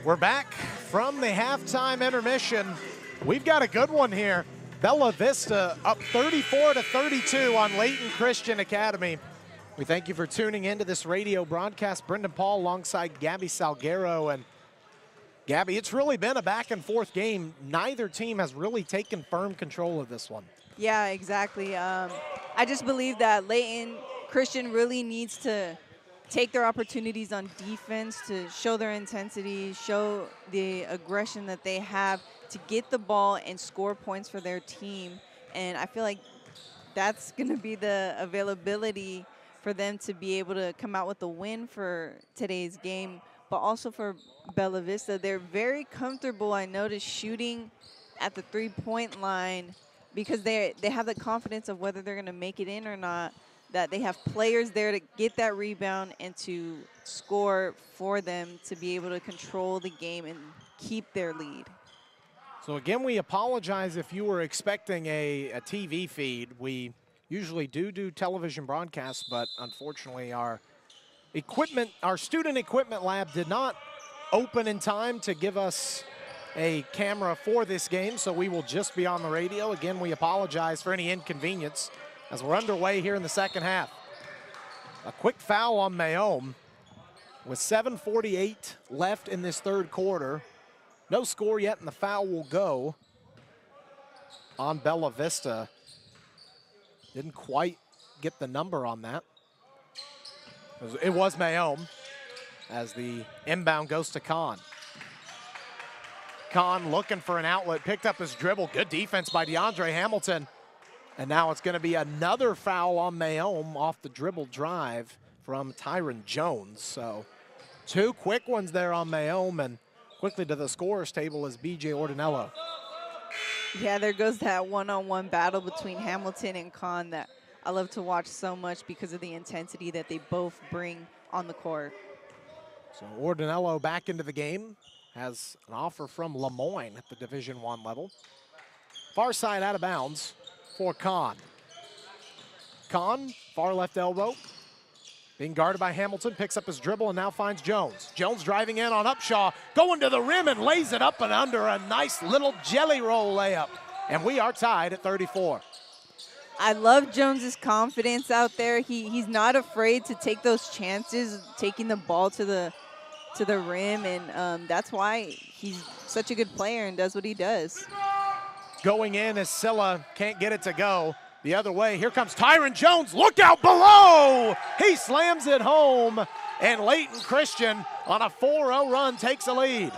We're back from the halftime intermission. We've got a good one here. Bella Vista up 34-32 on Layton Christian Academy. We thank you for tuning into this radio broadcast. Brendan Paul alongside Gabby Salguero. And Gabby, it's really been a back and forth game. Neither team has really taken firm control of this one. Yeah, exactly. I just believe that Layton Christian really needs to take their opportunities on defense to show their intensity, show the aggression that they have to get the ball and score points for their team. And I feel like that's going to be the availability for them to be able to come out with a win for today's game. But also for Bella Vista, they're very comfortable, I noticed, shooting at the three-point line because they have the confidence of whether they're going to make it in or not, that they have players there to get that rebound and to score for them to be able to control the game and keep their lead. So again, we apologize if you were expecting a TV feed. We usually do television broadcasts, but unfortunately our student equipment lab did not open in time to give us a camera for this game, so we will just be on the radio. Again, we apologize for any inconvenience as we're underway here in the second half. A quick foul on Mayome with 7:48 left in this third quarter. No score yet, and the foul will go on Bella Vista. Didn't quite get the number on that. It was Mayome as the inbound goes to Kahn. Kahn looking for an outlet, picked up his dribble. Good defense by DeAndre Hamilton. And now it's going to be another foul on Mayome off the dribble drive from Tyron Jones. So two quick ones there on Mayome, and quickly to the scorer's table is B.J. Ordinello. Yeah, there goes that one-on-one battle between Hamilton and Kahn that I love to watch so much because of the intensity that they both bring on the court. So Ordinello back into the game, has an offer from Lemoyne at the Division I level. Far side out of bounds for Kahn. Kahn, far left elbow, being guarded by Hamilton, picks up his dribble and now finds Jones. Jones driving in on Upshaw, going to the rim and lays it up and under. A nice little jelly roll layup. And we are tied at 34. I love Jones's confidence out there. He's not afraid to take those chances, taking the ball to the rim, and that's why he's such a good player and does what he does. Going in as Silla can't get it to go the other way. Here comes Tyron Jones. Look out below. He slams it home, and Layton Christian on a 4-0 run takes a lead.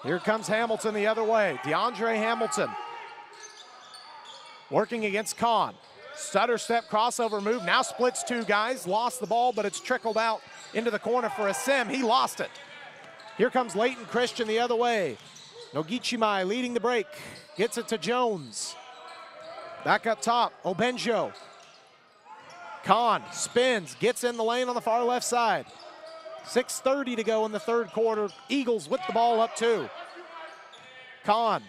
Here comes Hamilton the other way. DeAndre Hamilton working against Kahn. Stutter step crossover move. Now splits two guys. Lost the ball, but it's trickled out into the corner for a Sim. He lost it. Here comes Layton Christian the other way. Nogichimai leading the break. Gets it to Jones. Back up top, Obenjo. Kahn spins, gets in the lane on the far left side. 6:30 to go in the third quarter. Eagles with the ball up two. Kahn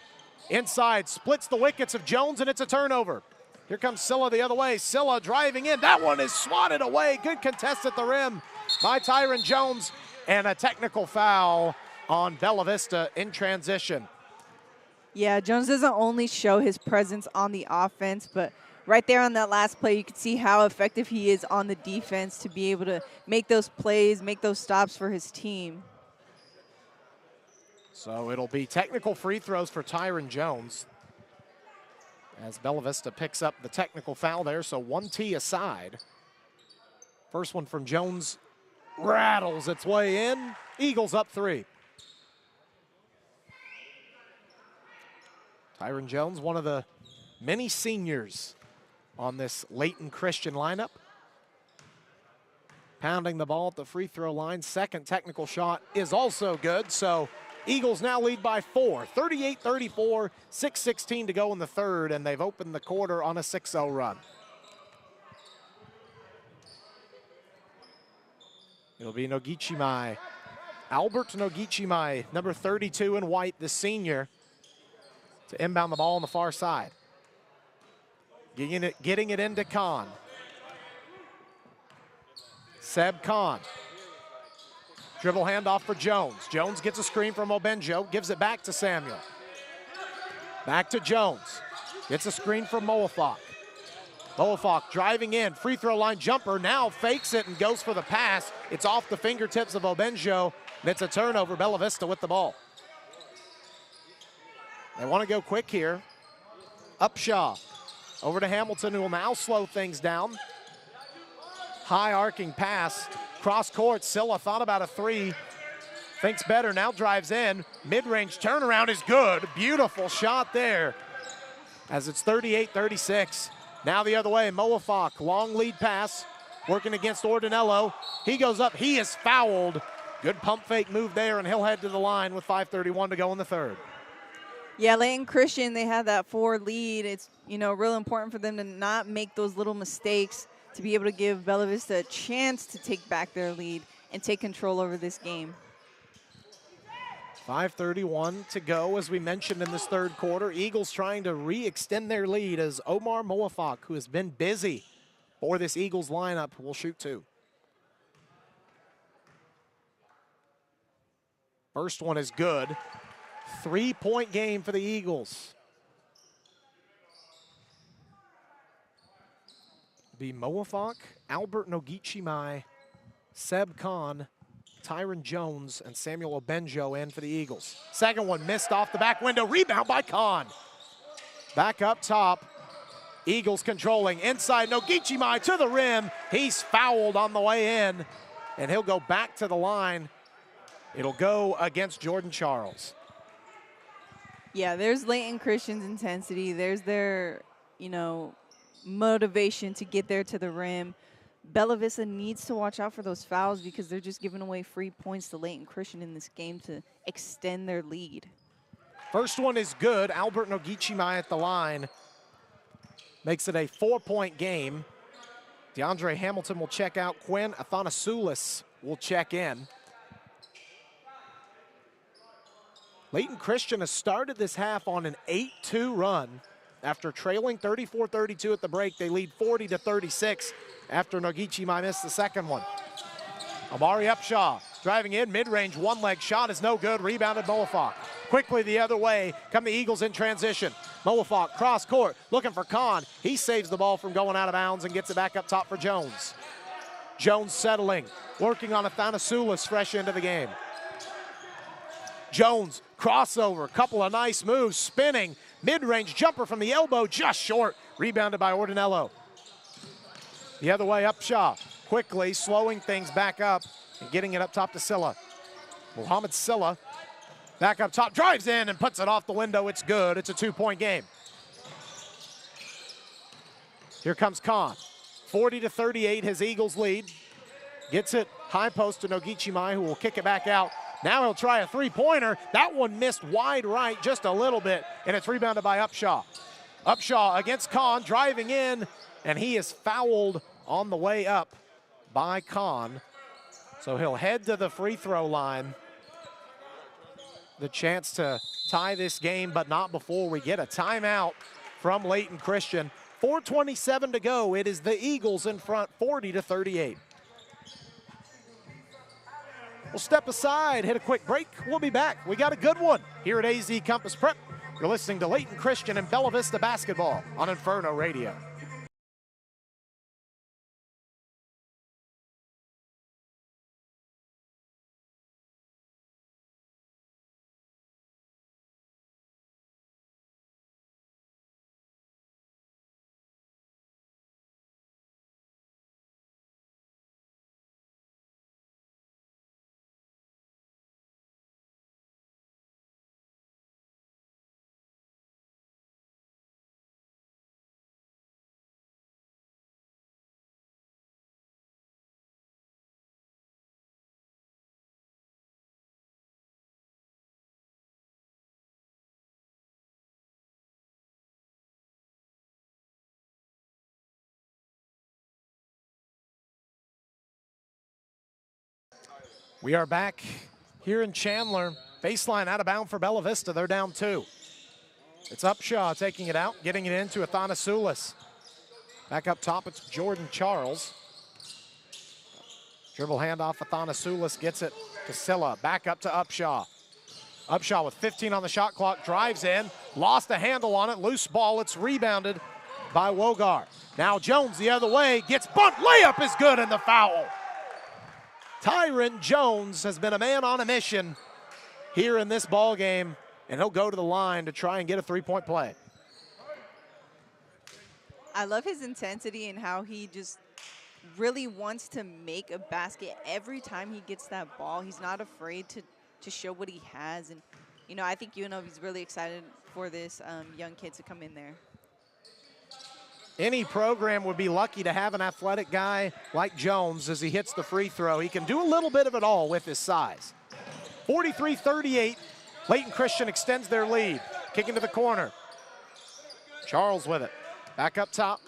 inside, splits the wickets of Jones, and it's a turnover. Here comes Silla the other way. Silla driving in. That one is swatted away. Good contest at the rim by Tyron Jones, and a technical foul on Bella Vista in transition. Yeah, Jones doesn't only show his presence on the offense, but right there on that last play, you could see how effective he is on the defense to be able to make those plays, make those stops for his team. So it'll be technical free throws for Tyron Jones as Bella Vista picks up the technical foul there, so 1T aside. First one from Jones rattles its way in. Eagles up 3. Tyron Jones, one of the many seniors on this Layton Christian lineup. Pounding the ball at the free throw line. Second technical shot is also good, so Eagles now lead by 4, 38-34, 6:16 to go in the third, and they've opened the quarter on a 6-0 run. It'll be Nogichimai. Albert Nogichimai, number 32 in white, the senior, to inbound the ball on the far side. Getting it into Kahn. Seb Kahn. Dribble handoff for Jones. Jones gets a screen from Obenjo, gives it back to Samuel. Back to Jones. Gets a screen from Moafok. Moafok driving in, free throw line jumper, now fakes it and goes for the pass. It's off the fingertips of Obenjo, and it's a turnover. Bella Vista with the ball. They want to go quick here. Upshaw over to Hamilton, who will now slow things down. High arcing pass, cross court. Silla thought about a three, thinks better, now drives in. Mid-range turnaround is good. Beautiful shot there as it's 38-36. Now the other way, Moafok, long lead pass, working against Ordinello. He goes up, he is fouled. Good pump fake move there, and he'll head to the line with 5:31 to go in the third. Yeah, Layton Christian, they have that 4 lead. It's, real important for them to not make those little mistakes to be able to give Bella Vista a chance to take back their lead and take control over this game. 5:31 to go, as we mentioned in this third quarter. Eagles trying to re-extend their lead as Omar Moafok, who has been busy for this Eagles lineup, will shoot 2. First one is good. 3-point game for the Eagles. Be Moafok, Albert Nogichimai, Seb Khan, Tyron Jones, and Samuel Obenjo in for the Eagles. Second one missed off the back window. Rebound by Khan. Back up top. Eagles controlling. Inside, Nogichimai to the rim. He's fouled on the way in, and he'll go back to the line. It'll go against Jordan Charles. Yeah, there's Layton Christian's intensity. There's their, motivation to get there to the rim. Bella Vista needs to watch out for those fouls because they're just giving away free points to Layton Christian in this game to extend their lead. First one is good. Albert Nogichimai at the line makes it a 4-point game. DeAndre Hamilton will check out. Quinn Athanasoulis will check in. Layton Christian has started this half on an 8-2 run. After trailing 34-32 at the break, they lead 40-36 after Nogichimai missed the second one. Amari Upshaw driving in, mid-range, one-leg shot is no good, rebounded Moafok. Quickly the other way, come the Eagles in transition. Moafok, cross court, looking for Khan. He saves the ball from going out of bounds and gets it back up top for Jones. Jones settling, working on Athanasoulis fresh into the game. Jones, crossover, couple of nice moves, spinning, mid-range jumper from the elbow, just short, rebounded by Ordinello. The other way, Upshaw, quickly slowing things back up and getting it up top to Silla. Mohamed Silla, back up top, drives in and puts it off the window. It's good. It's a 2-point game. Here comes Khan. 40-38, his Eagles lead. Gets it high post to Nogichimai, who will kick it back out. Now he'll try a three-pointer. That one missed wide right just a little bit, and it's rebounded by Upshaw. Upshaw against Khan, driving in, and he is fouled on the way up by Khan. So he'll head to the free throw line. The chance to tie this game, but not before we get a timeout from Layton Christian. 4:27 to go. It is the Eagles in front, 40-38. We'll step aside, hit a quick break. We'll be back. We got a good one here at AZ Compass Prep. You're listening to Layton Christian and Bella Vista basketball on Inferno Radio. We are back here in Chandler. Baseline out of bound for Bella Vista. They're down 2. It's Upshaw taking it out, getting it into Athanasoulis. Back up top, it's Jordan Charles. Dribble handoff, Athanasoulis gets it to Silla, back up to Upshaw. Upshaw with 15 on the shot clock, drives in, lost a handle on it, loose ball, it's rebounded by Wogar. Now Jones the other way, gets bumped, layup is good and the foul. Tyron Jones has been a man on a mission here in this ball game, and he'll go to the line to try and get a three-point play. I love his intensity and how he just really wants to make a basket every time he gets that ball. He's not afraid to show what he has. And, you know, I think UNLV's really excited for this young kid to come in there. Any program would be lucky to have an athletic guy like Jones as he hits the free throw. He can do a little bit of it all with his size. 43-38, Layton Christian extends their lead. Kicking to the corner. Charles with it. Back up top.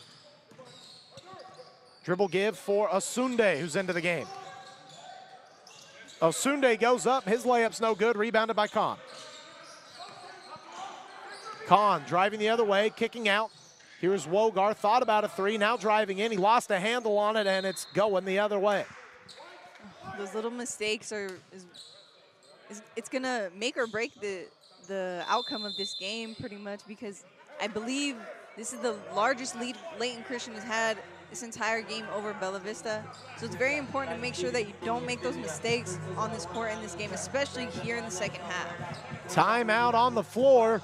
Dribble give for Osunde, who's into the game. Osunde goes up, his layup's no good, rebounded by Kahn. Kahn driving the other way, kicking out. Here's Wogar, thought about a three, now driving in. He lost a handle on it, and it's going the other way. Those little mistakes it's gonna make or break the outcome of this game pretty much, because I believe this is the largest lead Layton Christian has had this entire game over Bella Vista. So it's very important to make sure that you don't make those mistakes on this court in this game, especially here in the second half. Timeout on the floor.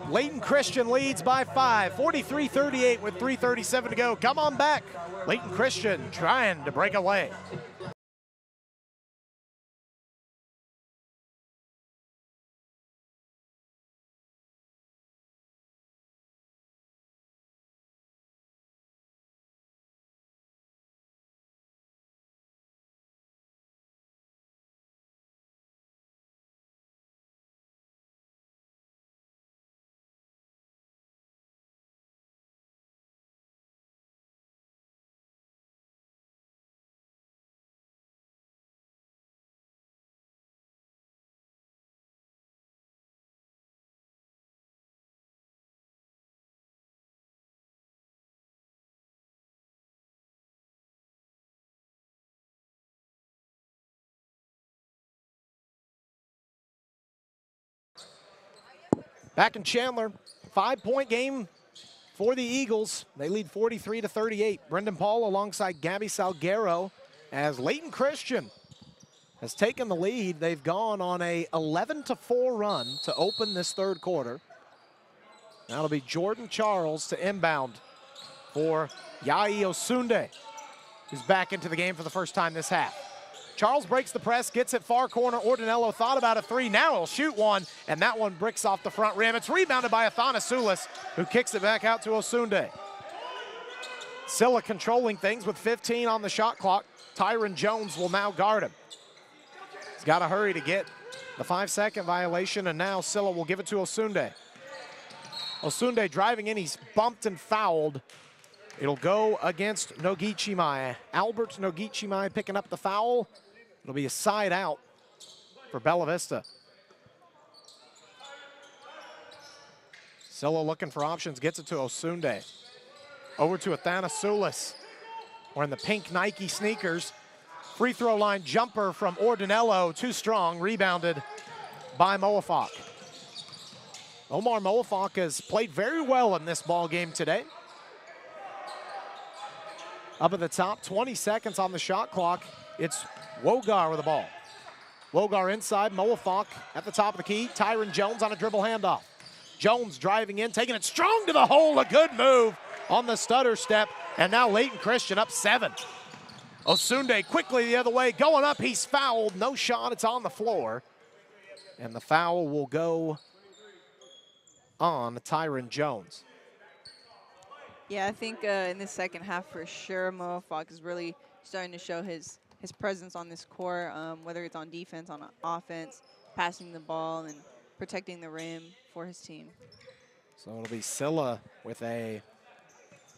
Layton Christian leads by 5, 43-38 with 3:37 to go. Come on back. Layton Christian trying to break away. Back in Chandler, 5-point game for the Eagles. They lead 43-38. Brendan Paul alongside Gabby Salguero as Layton Christian has taken the lead. They've gone on a 11-4 run to open this third quarter. Now it'll be Jordan Charles to inbound for Yai Osunde, who's back into the game for the first time this half. Charles breaks the press, gets it far corner. Ordinello thought about a three. Now he'll shoot one, and that one bricks off the front rim. It's rebounded by Athanasoulis, who kicks it back out to Osunde. Silla controlling things with 15 on the shot clock. Tyron Jones will now guard him. He's got to hurry to get the 5-second violation, and now Silla will give it to Osunde. Osunde driving in, he's bumped and fouled. It'll go against Nogichimai. Albert Nogichimai picking up the foul. It'll be a side out for Bella Vista. Silla looking for options, gets it to Osunde. Over to Athanasoulis, wearing the pink Nike sneakers. Free throw line jumper from Ordinello, too strong, rebounded by Moafak. Omar Moafak has played very well in this ball game today. Up at the top, 20 seconds on the shot clock. It's Wogar with the ball. Wogar inside, Moafak at the top of the key. Tyron Jones on a dribble handoff. Jones driving in, taking it strong to the hole. A good move on the stutter step. And now Layton Christian up 7. Osunde quickly the other way, going up, he's fouled. No shot, it's on the floor. And the foul will go on Tyron Jones. Yeah, I think in the second half for sure, Moafak is really starting to show his presence on this court, whether it's on defense, on offense, passing the ball, and protecting the rim for his team. So it'll be Silla with a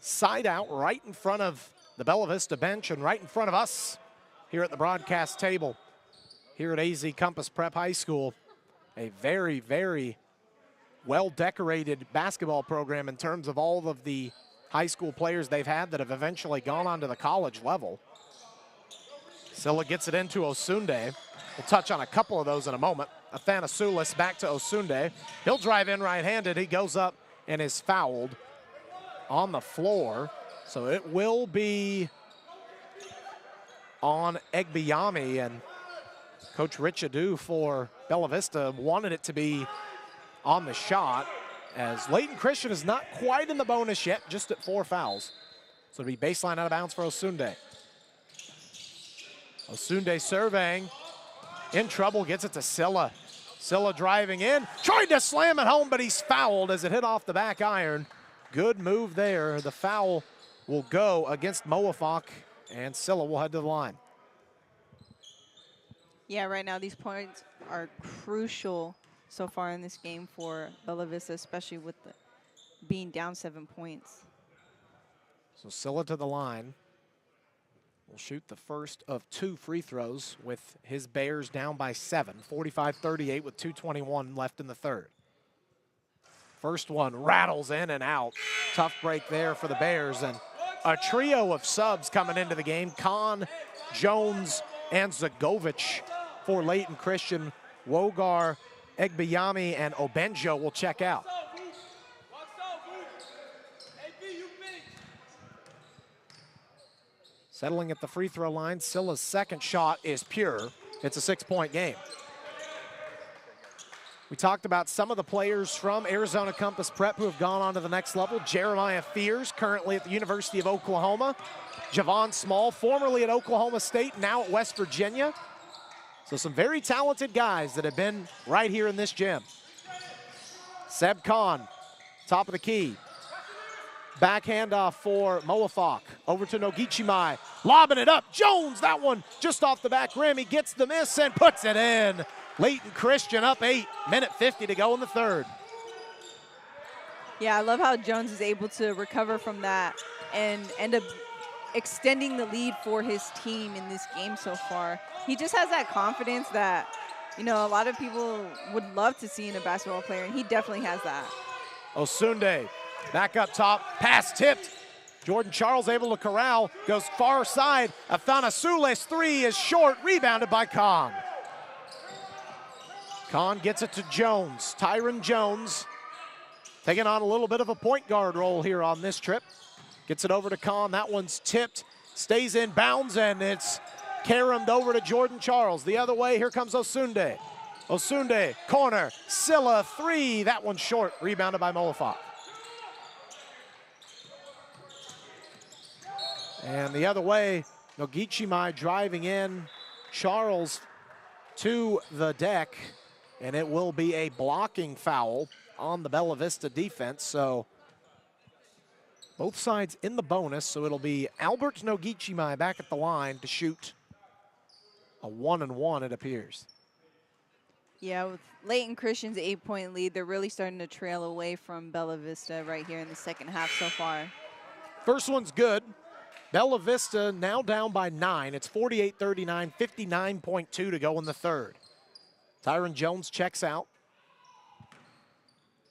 side out right in front of the Bella Vista bench and right in front of us here at the broadcast table here at AZ Compass Prep High School. A very, very well-decorated basketball program in terms of all of the high school players they've had that have eventually gone on to the college level. Silla gets it into Osunde. We'll touch on a couple of those in a moment. Athanasoulis back to Osunde. He'll drive in right-handed. He goes up and is fouled on the floor. So it will be on Egbiyami, and Coach Rich Adu for Bella Vista wanted it to be on the shot, as Layton Christian is not quite in the bonus yet, just at 4 fouls. So it'll be baseline out of bounds for Osunde. Osunde surveying, in trouble, gets it to Silla. Silla driving in, tried to slam it home, but he's fouled as it hit off the back iron. Good move there. The foul will go against Moafok, and Silla will head to the line. Yeah, right now these points are crucial so far in this game for Bella Vista, especially with being down 7 points. So Silla to the line. Will shoot the first of 2 free throws with his Bears down by 7, 45-38 with 2:21 left in the third. First one rattles in and out. Tough break there for the Bears, and a trio of subs coming into the game. Khan, Jones, and Zagovic for Layton Christian. Wogar, Egbiyami, and Obenjo will check out. Settling at the free throw line, Silla's second shot is pure. It's a 6-point game. We talked about some of the players from Arizona Compass Prep who have gone on to the next level. Jeremiah Fears, currently at the University of Oklahoma. Javon Small, formerly at Oklahoma State, now at West Virginia. So some very talented guys that have been right here in this gym. Seb Khan, top of the key. Back handoff for Moafok. Over to Nogichimai. Lobbing it up. Jones, that one just off the back rim. He gets the miss and puts it in. Layton Christian up 8. Minute 50 to go in the third. Yeah, I love how Jones is able to recover from that and end up extending the lead for his team in this game so far. He just has that confidence that, you know, a lot of people would love to see in a basketball player, and he definitely has that. Osunde back up top, pass tipped. Jordan Charles able to corral, goes far side. Athanasoulis 3 is short, rebounded by Khan. Khan gets it to Jones. Tyron Jones taking on a little bit of a point guard role here on this trip. Gets it over to Khan. That one's tipped, stays in bounds, and it's caromed over to Jordan Charles. The other way, here comes Osunde. Osunde, corner, Silla 3. That one's short, rebounded by Moafok. And the other way, Nogichimai driving in, Charles to the deck, and it will be a blocking foul on the Bella Vista defense. So both sides in the bonus, so it'll be Albert Nogichimai back at the line to shoot a 1-and-1, it appears. Yeah, with Layton Christian's 8-point lead, they're really starting to trail away from Bella Vista right here in the second half so far. First one's good. Bella Vista now down by 9. It's 48-39, 59.2 to go in the third. Tyron Jones checks out.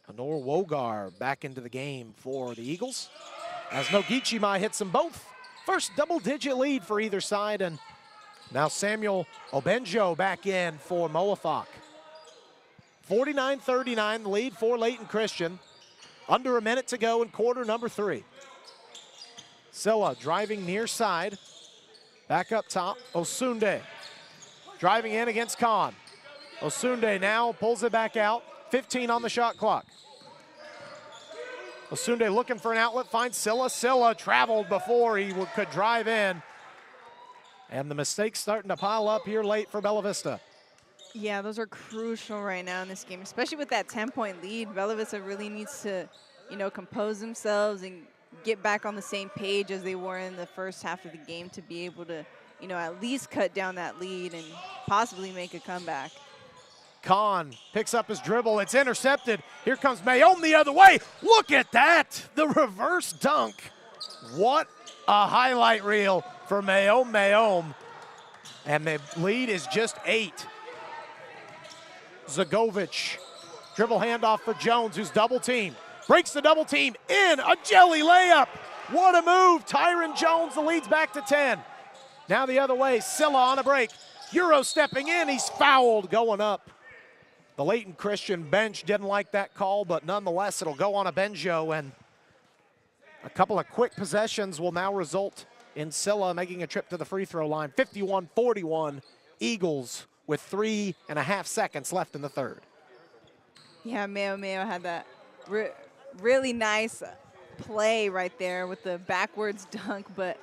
Honor Wogar back into the game for the Eagles, as Nogichimai hits them both. First double-digit lead for either side, and now Samuel Obenjo back in for Moafok. 49-39, the lead for Layton Christian. Under a minute to go in quarter number 3. Silla driving near side. Back up top, Osunde. Driving in against Khan. Osunde now pulls it back out. 15 on the shot clock. Osunde looking for an outlet, finds Silla. Silla traveled before he could drive in. And the mistakes starting to pile up here late for Bella Vista. Yeah, those are crucial right now in this game, especially with that 10-point lead. Bella Vista really needs to, you know, compose themselves and get back on the same page as they were in the first half of the game to be able to, you know, at least cut down that lead and possibly make a comeback. Khan picks up his dribble. It's intercepted. Here comes Mayome the other way. Look at that. The reverse dunk. What a highlight reel for Mayome. And the lead is just 8. Zagovic. Dribble handoff for Jones, who's double teamed. Breaks the double team in. A jelly layup. What a move. Tyron Jones, the lead's back to 10. Now the other way. Silla on a break. Euro stepping in, he's fouled going up. The Layton Christian bench didn't like that call, but nonetheless, it'll go on Benjo, and a couple of quick possessions will now result in Scylla making a trip to the free throw line. 51-41, Eagles with 3.5 seconds left in the third. Yeah, Mayo had that really nice play right there with the backwards dunk, but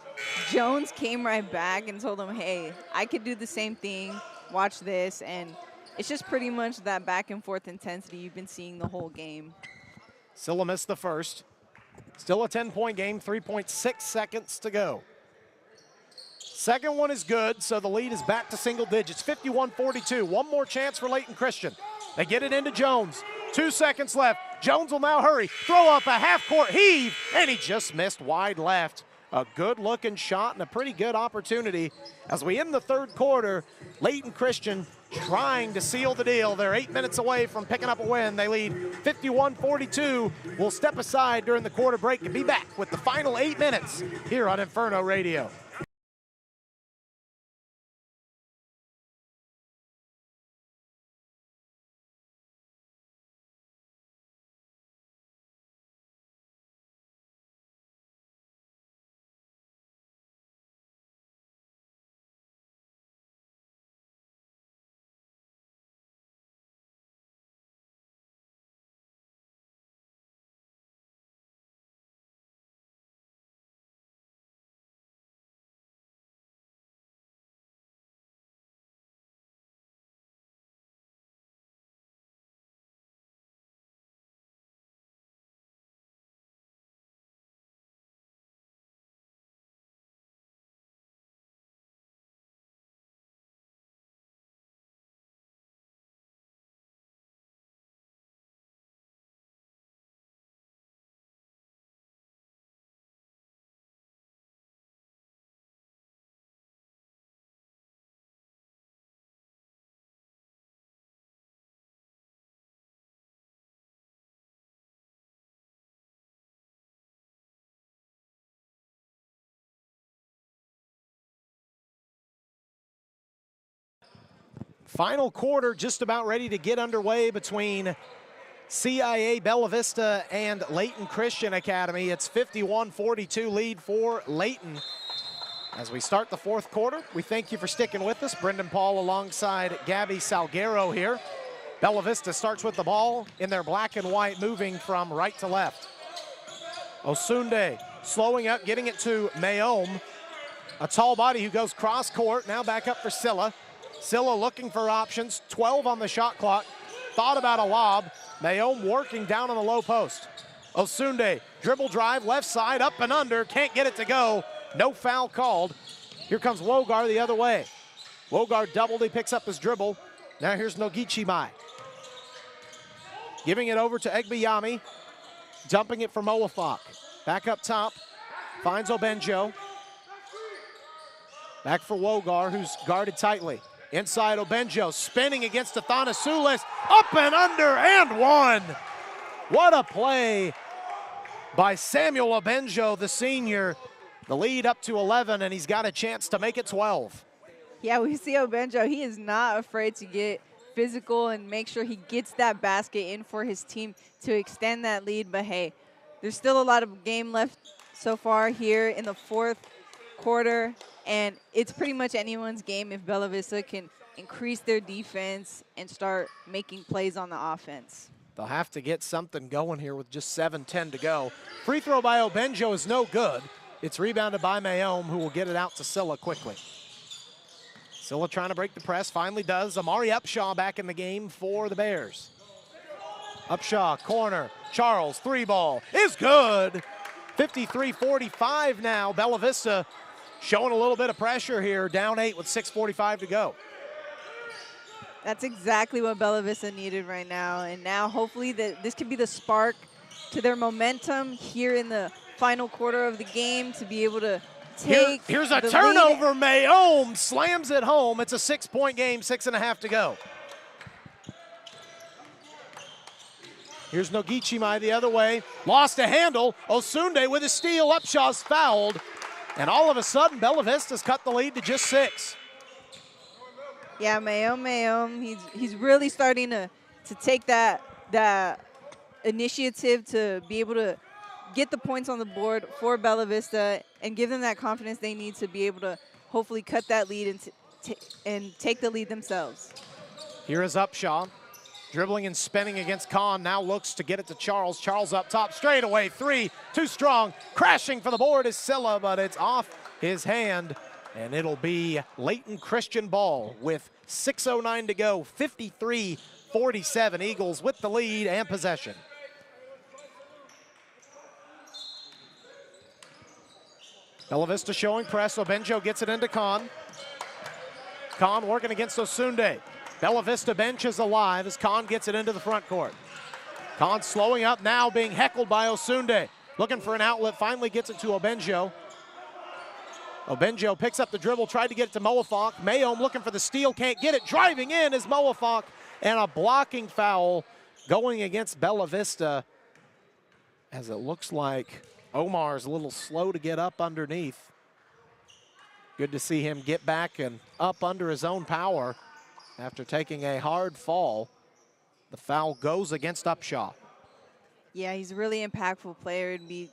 Jones came right back and told him, hey, I could do the same thing, watch this, and it's just pretty much that back and forth intensity you've been seeing the whole game. Scylla missed the first. Still a 10-point game, 3.6 seconds to go. Second one is good, so the lead is back to single digits, 51-42. One more chance for Layton Christian. They get it into Jones. 2 seconds left. Jones will now hurry, throw up a half-court heave, and he just missed wide left. A good-looking shot and a pretty good opportunity. As we end the third quarter, Layton Christian trying to seal the deal. They're 8 minutes away from picking up a win. They lead 51-42. We'll step aside during the quarter break and be back with the final 8 minutes here on Inferno Radio. Final quarter just about ready to get underway between CIA Bella Vista and Layton Christian Academy. It's 51-42 lead for Layton. As we start the fourth quarter, we thank you for sticking with us. Brendan Paul alongside Gabby Salguero here. Bella Vista starts with the ball in their black and white, moving from right to left. Osunde slowing up, getting it to Mayome. A tall body who goes cross court, now back up for Scylla. Scylla looking for options, 12 on the shot clock. Thought about a lob. Mayome working down on the low post. Osunde, dribble drive, left side, up and under, can't get it to go. No foul called. Here comes Wogar the other way. Wogar doubled, he picks up his dribble. Now here's Nogichi Mai. Giving it over to Egbiyami, dumping it for Moafak. Back up top, finds Obenjo. Back for Wogar, who's guarded tightly. Inside Obenjo, spinning against Athanasoulis, up and under and one. What a play by Samuel Obenjo, the senior. The lead up to 11, and he's got a chance to make it 12. Yeah, we see Obenjo. He is not afraid to get physical and make sure he gets that basket in for his team to extend that lead. But, hey, there's still a lot of game left so far here in the fourth quarter. And it's pretty much anyone's game if Bella Vista can increase their defense and start making plays on the offense. They'll have to get something going here with just 7:10 to go. Free throw by Obenjo is no good. It's rebounded by Mayome, who will get it out to Scylla quickly. Scylla trying to break the press, finally does. Amari Upshaw back in the game for the Bears. Upshaw, corner, Charles, three ball, is good. 53-45 now, Bella Vista showing a little bit of pressure here, down 8 with 6:45 to go. That's exactly what Bella Vista needed right now. And now hopefully this could be the spark to their momentum here in the final quarter of the game to be able to take Here's a turnover, Mayome slams it home. It's a 6-point game, 6.5 to go. Here's Nogichi Mai the other way, lost a handle. Osunde with a steal, Upshaw's fouled. And all of a sudden, Bella Vista's cut the lead to just 6. Yeah, Mayom, he's really starting to take that initiative to be able to get the points on the board for Bella Vista and give them that confidence they need to be able to hopefully cut that lead and take the lead themselves. Here is Upshaw, dribbling and spinning against Kahn, now looks to get it to Charles. Charles up top, straight away, three, too strong. Crashing for the board is Silla, but it's off his hand, and it'll be Layton Christian ball with 6:09 to go, 53-47. Eagles with the lead and possession. Bella Vista showing press, Obenjo gets it into Kahn. Kahn working against Osunde. Bella Vista bench is alive as Kahn gets it into the front court. Kahn slowing up now, being heckled by Osunde. Looking for an outlet, finally gets it to Obenjo. Obenjo picks up the dribble, tried to get it to Moafok. Mayom looking for the steal, can't get it. Driving in is Moafok, and a blocking foul going against Bella Vista, as it looks like Omar's a little slow to get up underneath. Good to see him get back and up under his own power after taking a hard fall. The foul goes against Upshaw. Yeah, he's a really impactful player. It'd be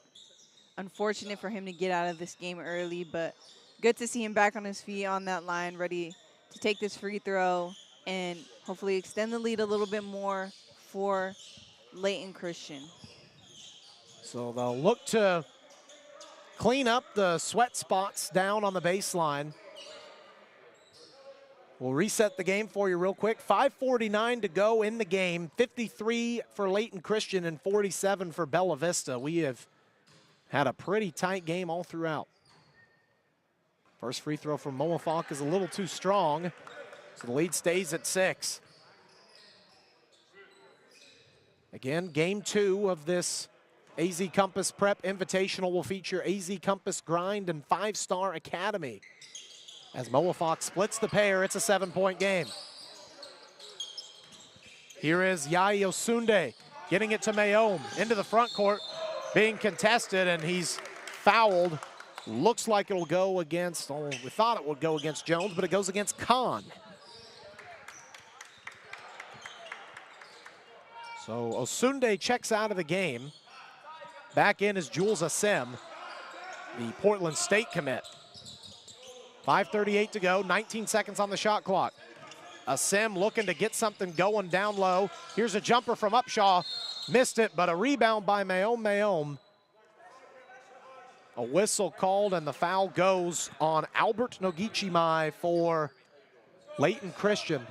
unfortunate for him to get out of this game early, but good to see him back on his feet on that line, ready to take this free throw and hopefully extend the lead a little bit more for Layton Christian. So they'll look to clean up the sweat spots down on the baseline. We'll reset the game for you real quick. 5:49 to go in the game. 53 for Layton Christian and 47 for Bella Vista. We have had a pretty tight game all throughout. First free throw from Moafok is a little too strong, so the lead stays at 6. Again, game 2 of this AZ Compass Prep Invitational will feature AZ Compass Grind and 5-Star Academy. As Moafok splits the pair, it's a 7-point game. Here is Yai Osunde getting it to Mayom into the front court, being contested, and he's fouled. Looks like it'll go against, oh, we thought it would go against Jones, but it goes against Kahn. So Osunde checks out of the game. Back in is Jules Assem, the Portland State commit. 5:38 to go, 19 seconds on the shot clock. Assem looking to get something going down low. Here's a jumper from Upshaw. Missed it, but a rebound by Mayom. A whistle called, and the foul goes on Albert Nogichimai for Layton Christian.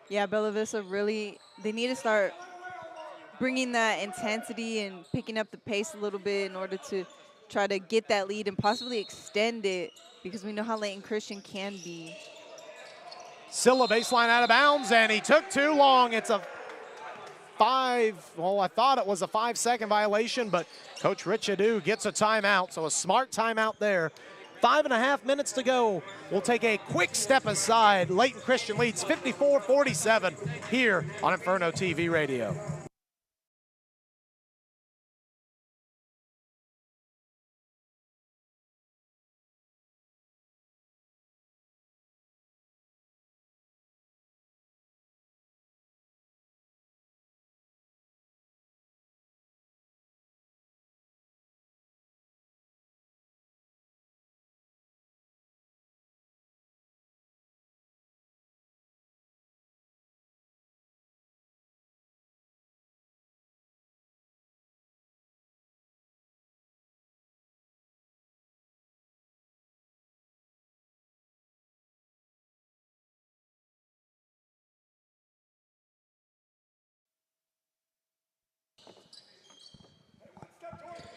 Yeah, Bella Vista really, they need to start bringing that intensity and picking up the pace a little bit in order to try to get that lead and possibly extend it, because we know how Layton Christian can be. Silla baseline out of bounds, and he took too long. It's a I thought it was a 5-second violation, but Coach Rich Adu gets a timeout, so a smart timeout there. 5.5 minutes to go. We'll take a quick step aside. Layton Christian leads 54-47 here on Inferno TV Radio.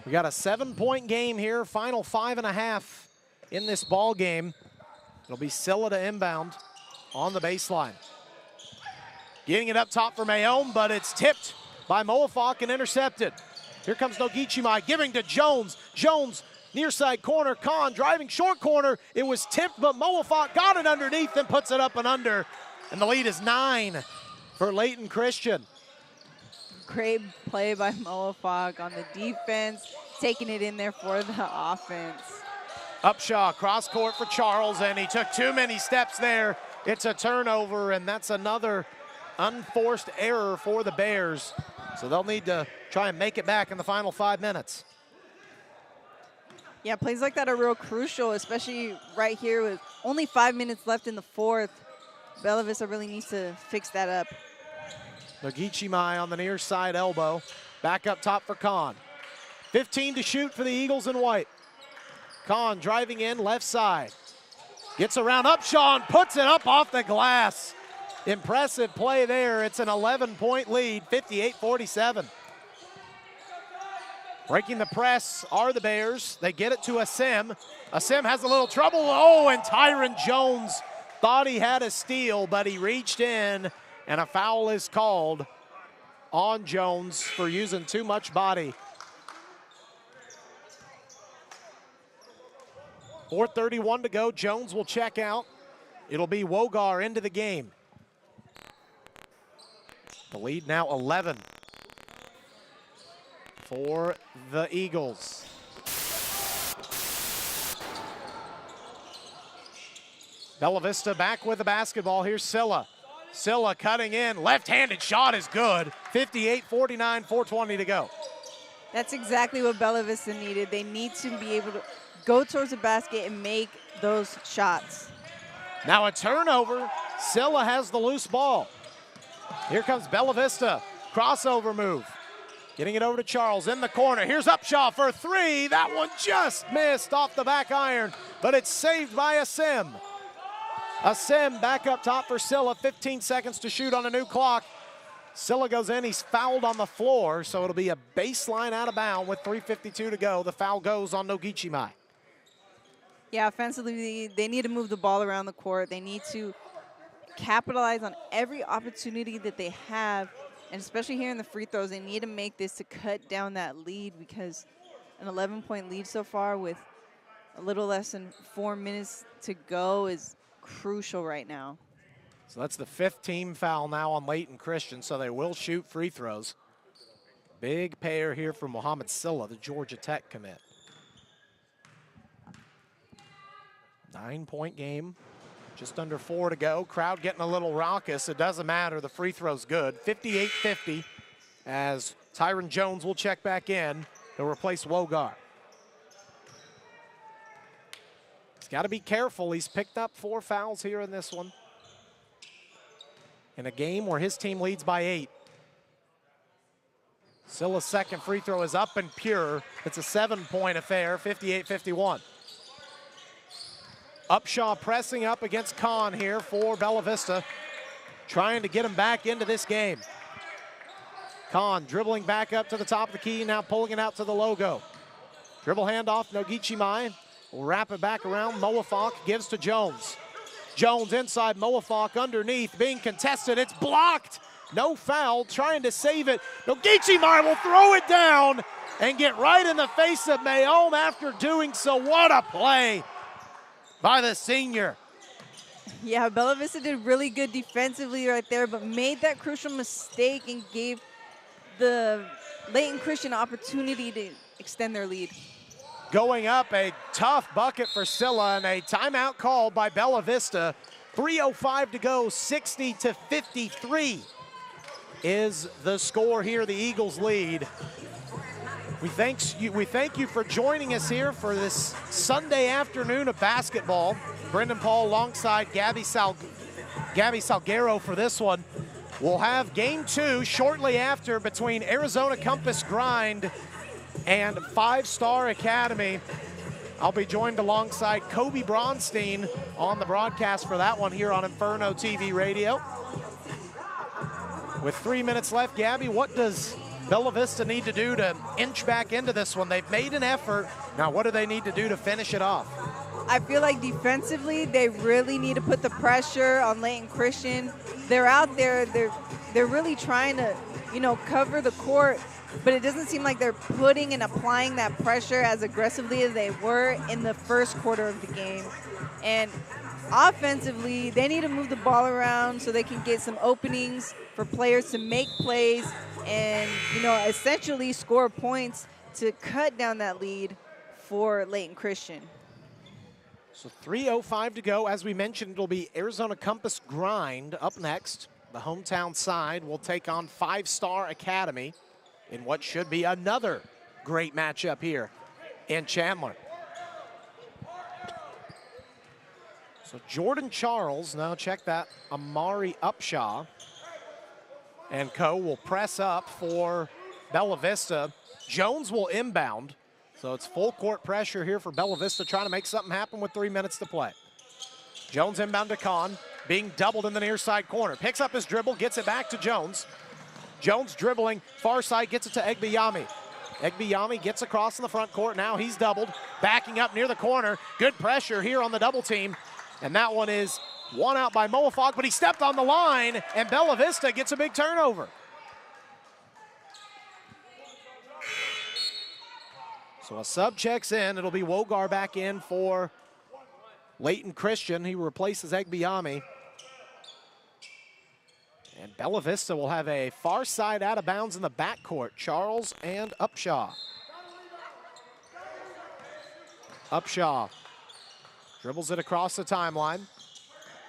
We got a 7-point game here, final 5.5 in this ball game. It'll be Silla to inbound on the baseline. Getting it up top for Mayom, but it's tipped by Moafok and intercepted. Here comes Nogichimai, giving to Jones. Jones, near side corner, Kahn driving short corner. It was tipped, but Moafok got it underneath and puts it up and under. And the lead is 9 for Layton Christian. Great play by Moafok on the defense, taking it in there for the offense. Upshaw, cross court for Charles, and he took too many steps there. It's a turnover, and that's another unforced error for the Bears. So they'll need to try and make it back in the final 5 minutes. Yeah, plays like that are real crucial, especially right here with only 5 minutes left in the fourth. Bella Vista really needs to fix that up. Nogichimai on the near side elbow. Back up top for Khan. 15 to shoot for the Eagles in white. Khan driving in left side. Gets around Upshaw and puts it up off the glass. Impressive play there. It's an 11-point lead, 58-47. Breaking the press are the Bears. They get it to Asim. Asim has a little trouble. Oh, and Tyron Jones thought he had a steal, but he reached in, and a foul is called on Jones for using too much body. 4:31 to go. Jones will check out. It'll be Wogar into the game. The lead now 11 for the Eagles. Bella Vista back with the basketball. Here's Silla. Silla cutting in. Left-handed shot is good. 58-49, 4:20 to go. That's exactly what Bella Vista needed. They need to be able to go towards the basket and make those shots. Now a turnover. Silla has the loose ball. Here comes Bella Vista. Crossover move. Getting it over to Charles in the corner. Here's Upshaw for three. That one just missed off the back iron, but it's saved by Asim. Asim back up top for Silla. 15 seconds to shoot on a new clock. Silla goes in. He's fouled on the floor, so it'll be a baseline out of bounds with 3:52 to go. The foul goes on Nogichimai. Yeah, offensively, they need to move the ball around the court. They need to capitalize on every opportunity that they have, and especially here in the free throws, they need to make this to cut down that lead, because an 11-point lead so far with a little less than 4 minutes to go is crucial right now. So that's the 5th team foul now on Layton Christian, so they will shoot free throws. Big pair here for Mohamed Silla, the Georgia Tech commit. 9-point game, just under 4 to go. Crowd getting a little raucous. It doesn't matter, the free throw's good. 58-50 as Tyron Jones will check back in to replace Wogar. He's got to be careful. He's picked up 4 fouls here in this one, in a game where his team leads by 8. Silla's second free throw is up and pure. It's a 7-point affair, 58-51. Upshaw pressing up against Khan here for Bella Vista, trying to get him back into this game. Khan dribbling back up to the top of the key, now pulling it out to the logo. Dribble handoff, Nogichimai will wrap it back around. Moafak gives to Jones. Jones inside, Moafak underneath, being contested. It's blocked. No foul, trying to save it. Nogichimai will throw it down and get right in the face of Mayome after doing so. What a play by the senior. Yeah, Bella Vista did really good defensively right there, but made that crucial mistake and gave the Layton Christian opportunity to extend their lead. Going up, a tough bucket for Silla, and a timeout called by Bella Vista. 3:05 to go, 60-53 is the score here. The Eagles lead. We thank you for joining us here for this Sunday afternoon of basketball. Brendan Paul alongside Gabby Salguero for this one. We'll have game 2 shortly after between Arizona Compass Grind and 5-Star Academy. I'll be joined alongside Kobe Bronstein on the broadcast for that one here on Inferno TV Radio. With 3 minutes left, Gabby, what does Bella Vista need to do to inch back into this one? They've made an effort. Now, what do they need to do to finish it off? I feel like defensively, they really need to put the pressure on Layton Christian. They're out there, they're really trying to, cover the court, but it doesn't seem like they're putting and applying that pressure as aggressively as they were in the first quarter of the game. And offensively, they need to move the ball around so they can get some openings for players to make plays and, essentially score points to cut down that lead for Layton Christian. So 3:05 to go. As we mentioned, it'll be Arizona Compass Grind up next. The hometown side will take on 5-Star Academy in what should be another great matchup here in Chandler. So Jordan Charles, now check that, Amari Upshaw and co will press up for Bella Vista. Jones will inbound. So it's full court pressure here for Bella Vista, trying to make something happen with 3 minutes to play. Jones inbound to Kahn, being doubled in the near side corner. Picks up his dribble, gets it back to Jones. Jones dribbling, far side, gets it to Egbiyami. Egbiyami gets across in the front court. Now he's doubled, backing up near the corner. Good pressure here on the double team. And that one is won out by Moafog, but he stepped on the line, and Bella Vista gets a big turnover. So a sub checks in. It'll be Wogar back in for Layton Christian. He replaces Egbiyami. And Bella Vista will have a far side out of bounds in the backcourt. Charles and Upshaw. Upshaw dribbles it across the timeline.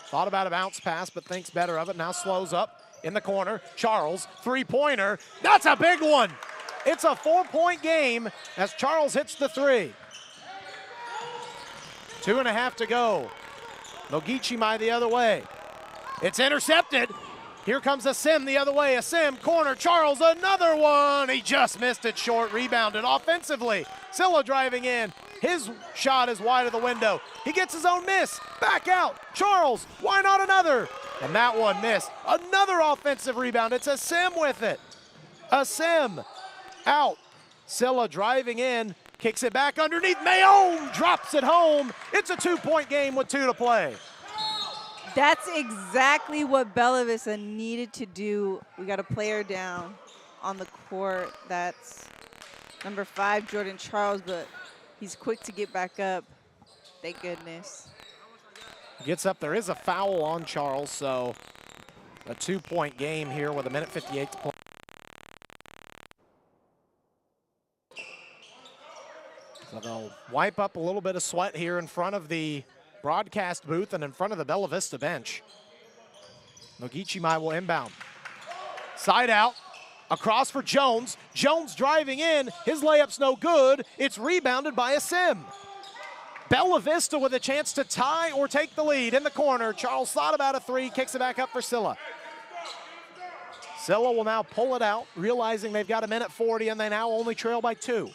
Thought about a bounce pass, but thinks better of it. Now slows up in the corner. Charles, three-pointer. That's a big one. It's a 4-point game as Charles hits the three. 2.5 to go. Nogichimai the other way. It's intercepted. Here comes Asim the other way. Asim, corner, Charles, another one. He just missed it short, rebounded offensively. Silla driving in. His shot is wide of the window. He gets his own miss. Back out. Charles, why not another? And that one missed. Another offensive rebound. It's Asim with it. Asim out. Silla driving in. Kicks it back underneath. Mayome drops it home. It's a 2-point game with 2 to play. That's exactly what Bella Vista needed to do. We got a player down on the court. That's number 5, Jordan Charles, but he's quick to get back up. Thank goodness. Gets up. There is a foul on Charles, so a 2-point game here with 1:58 to play. So they'll wipe up a little bit of sweat here in front of the broadcast booth and in front of the Bella Vista bench. Nogichimai will inbound. Side out, across for Jones. Jones driving in, his layup's no good. It's rebounded by Asim. Bella Vista with a chance to tie or take the lead in the corner. Charles thought about a three, kicks it back up for Silla. Silla will now pull it out, realizing they've got 1:40 and they now only trail by 2.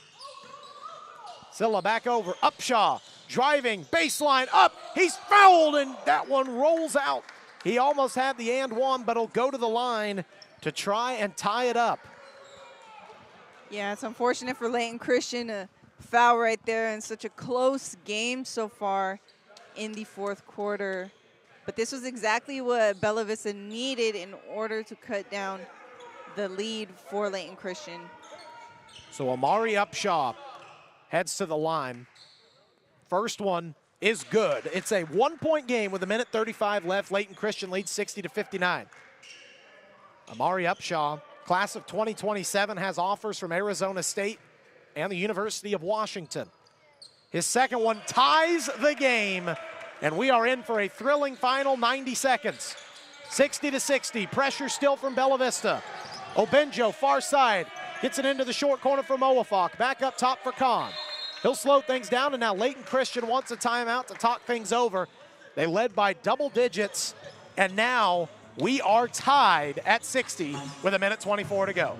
Silla back over, Upshaw. Driving, baseline, up, he's fouled, and that one rolls out. He almost had the and one, but he'll go to the line to try and tie it up. Yeah, it's unfortunate for Layton Christian, a foul right there in such a close game so far in the 4th quarter. But this was exactly what Bella Vista needed in order to cut down the lead for Layton Christian. So Amari Upshaw heads to the line. First one is good. It's a 1-point game with 1:35 left. Layton Christian leads 60-59. Amari Upshaw, class of 2027, has offers from Arizona State and the University of Washington. His second one ties the game, and we are in for a thrilling final 90 seconds. 60-60, pressure still from Bella Vista. Obenjo, far side, gets it into the short corner for Moafok. Back up top for Kahn. He'll slow things down, and now Layton Christian wants a timeout to talk things over. They led by double digits, and now we are tied at 60 with 1:24 to go.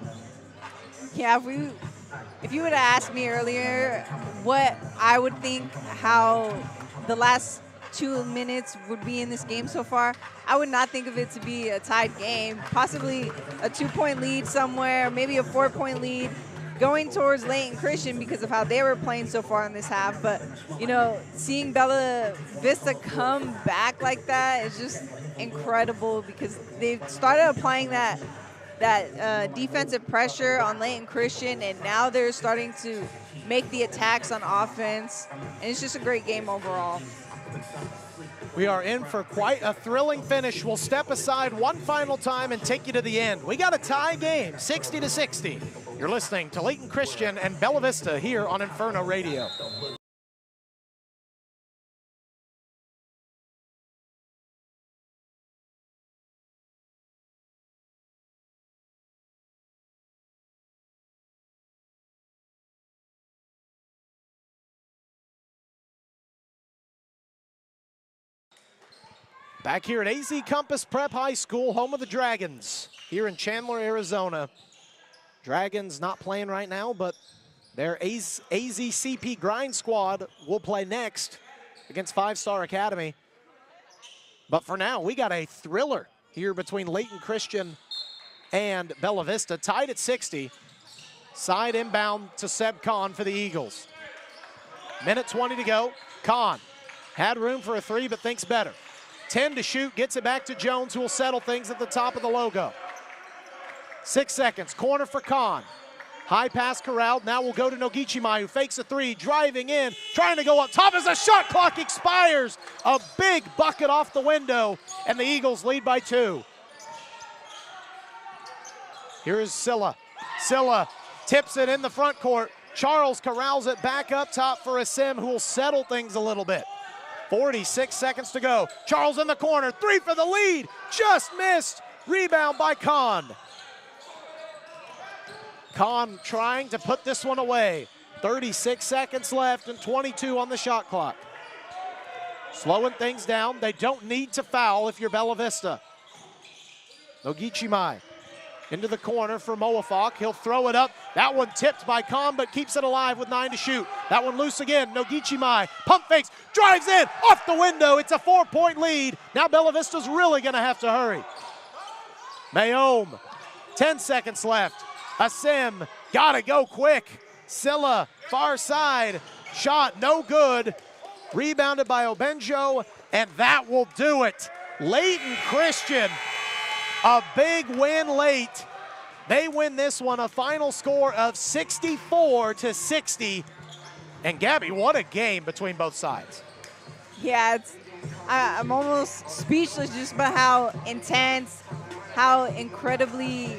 Yeah, if you would have asked me earlier what I would think how the last 2 minutes would be in this game so far, I would not think of it to be a tied game. Possibly a 2-point lead somewhere, maybe a 4-point lead, going towards Layton Christian because of how they were playing so far in this half. But, you know, seeing Bella Vista come back like that is just incredible because they've started applying that defensive pressure on Layton Christian, and now they're starting to make the attacks on offense. And it's just a great game overall. We are in for quite a thrilling finish. We'll step aside one final time and take you to the end. We got a tie game, 60-60. You're listening to Layton Christian and Bella Vista here on Inferno Radio. Back here at AZ Compass Prep High School, home of the Dragons, here in Chandler, Arizona. Dragons not playing right now, but their AZCP Grind Squad will play next against 5-Star Academy. But for now, we got a thriller here between Layton Christian and Bella Vista, tied at 60. Side inbound to Seb Khan for the Eagles. Minute 20 to go. Khan had room for a three, but thinks better. 10 to shoot, gets it back to Jones, who will settle things at the top of the logo. 6 seconds, corner for Khan. High pass corralled, now we'll go to Nogichimai, who fakes a three, driving in, trying to go up top as the shot clock expires. A big bucket off the window, and the Eagles lead by 2. Here's Silla. Silla tips it in the front court. Charles corrals it back up top for Asim, who will settle things a little bit. 46 seconds to go. Charles in the corner, three for the lead, just missed. Rebound by Khan. Khan trying to put this one away. 36 seconds left and 22 on the shot clock. Slowing things down. They don't need to foul if you're Bella Vista. Nogichimai into the corner for Moafok. He'll throw it up. That one tipped by Khan, but keeps it alive with 9 to shoot. That one loose again. Nogichimai pump fakes, drives in, off the window. It's a 4-point lead. Now Bella Vista's really gonna have to hurry. Mayome, 10 seconds left. Asim, gotta go quick. Silla, far side, shot no good. Rebounded by Obenjo, and that will do it. Layton Christian, a big win late. They win this one, a final score of 64 to 60. And Gabby, what a game between both sides. Yeah, I'm almost speechless just about how intense, how incredibly,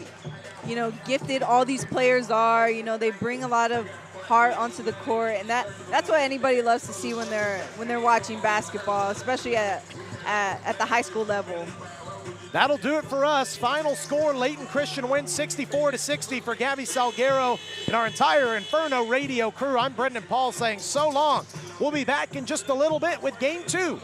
gifted all these players are. They bring a lot of heart onto the court, and that's what anybody loves to see when they're watching basketball, especially at the high school level. That'll do it for us. Final score, Layton Christian wins 64 to 60 for Gabby Salguero and our entire Inferno Radio crew. I'm Brendan Paul saying so long. We'll be back in just a little bit with Game 2.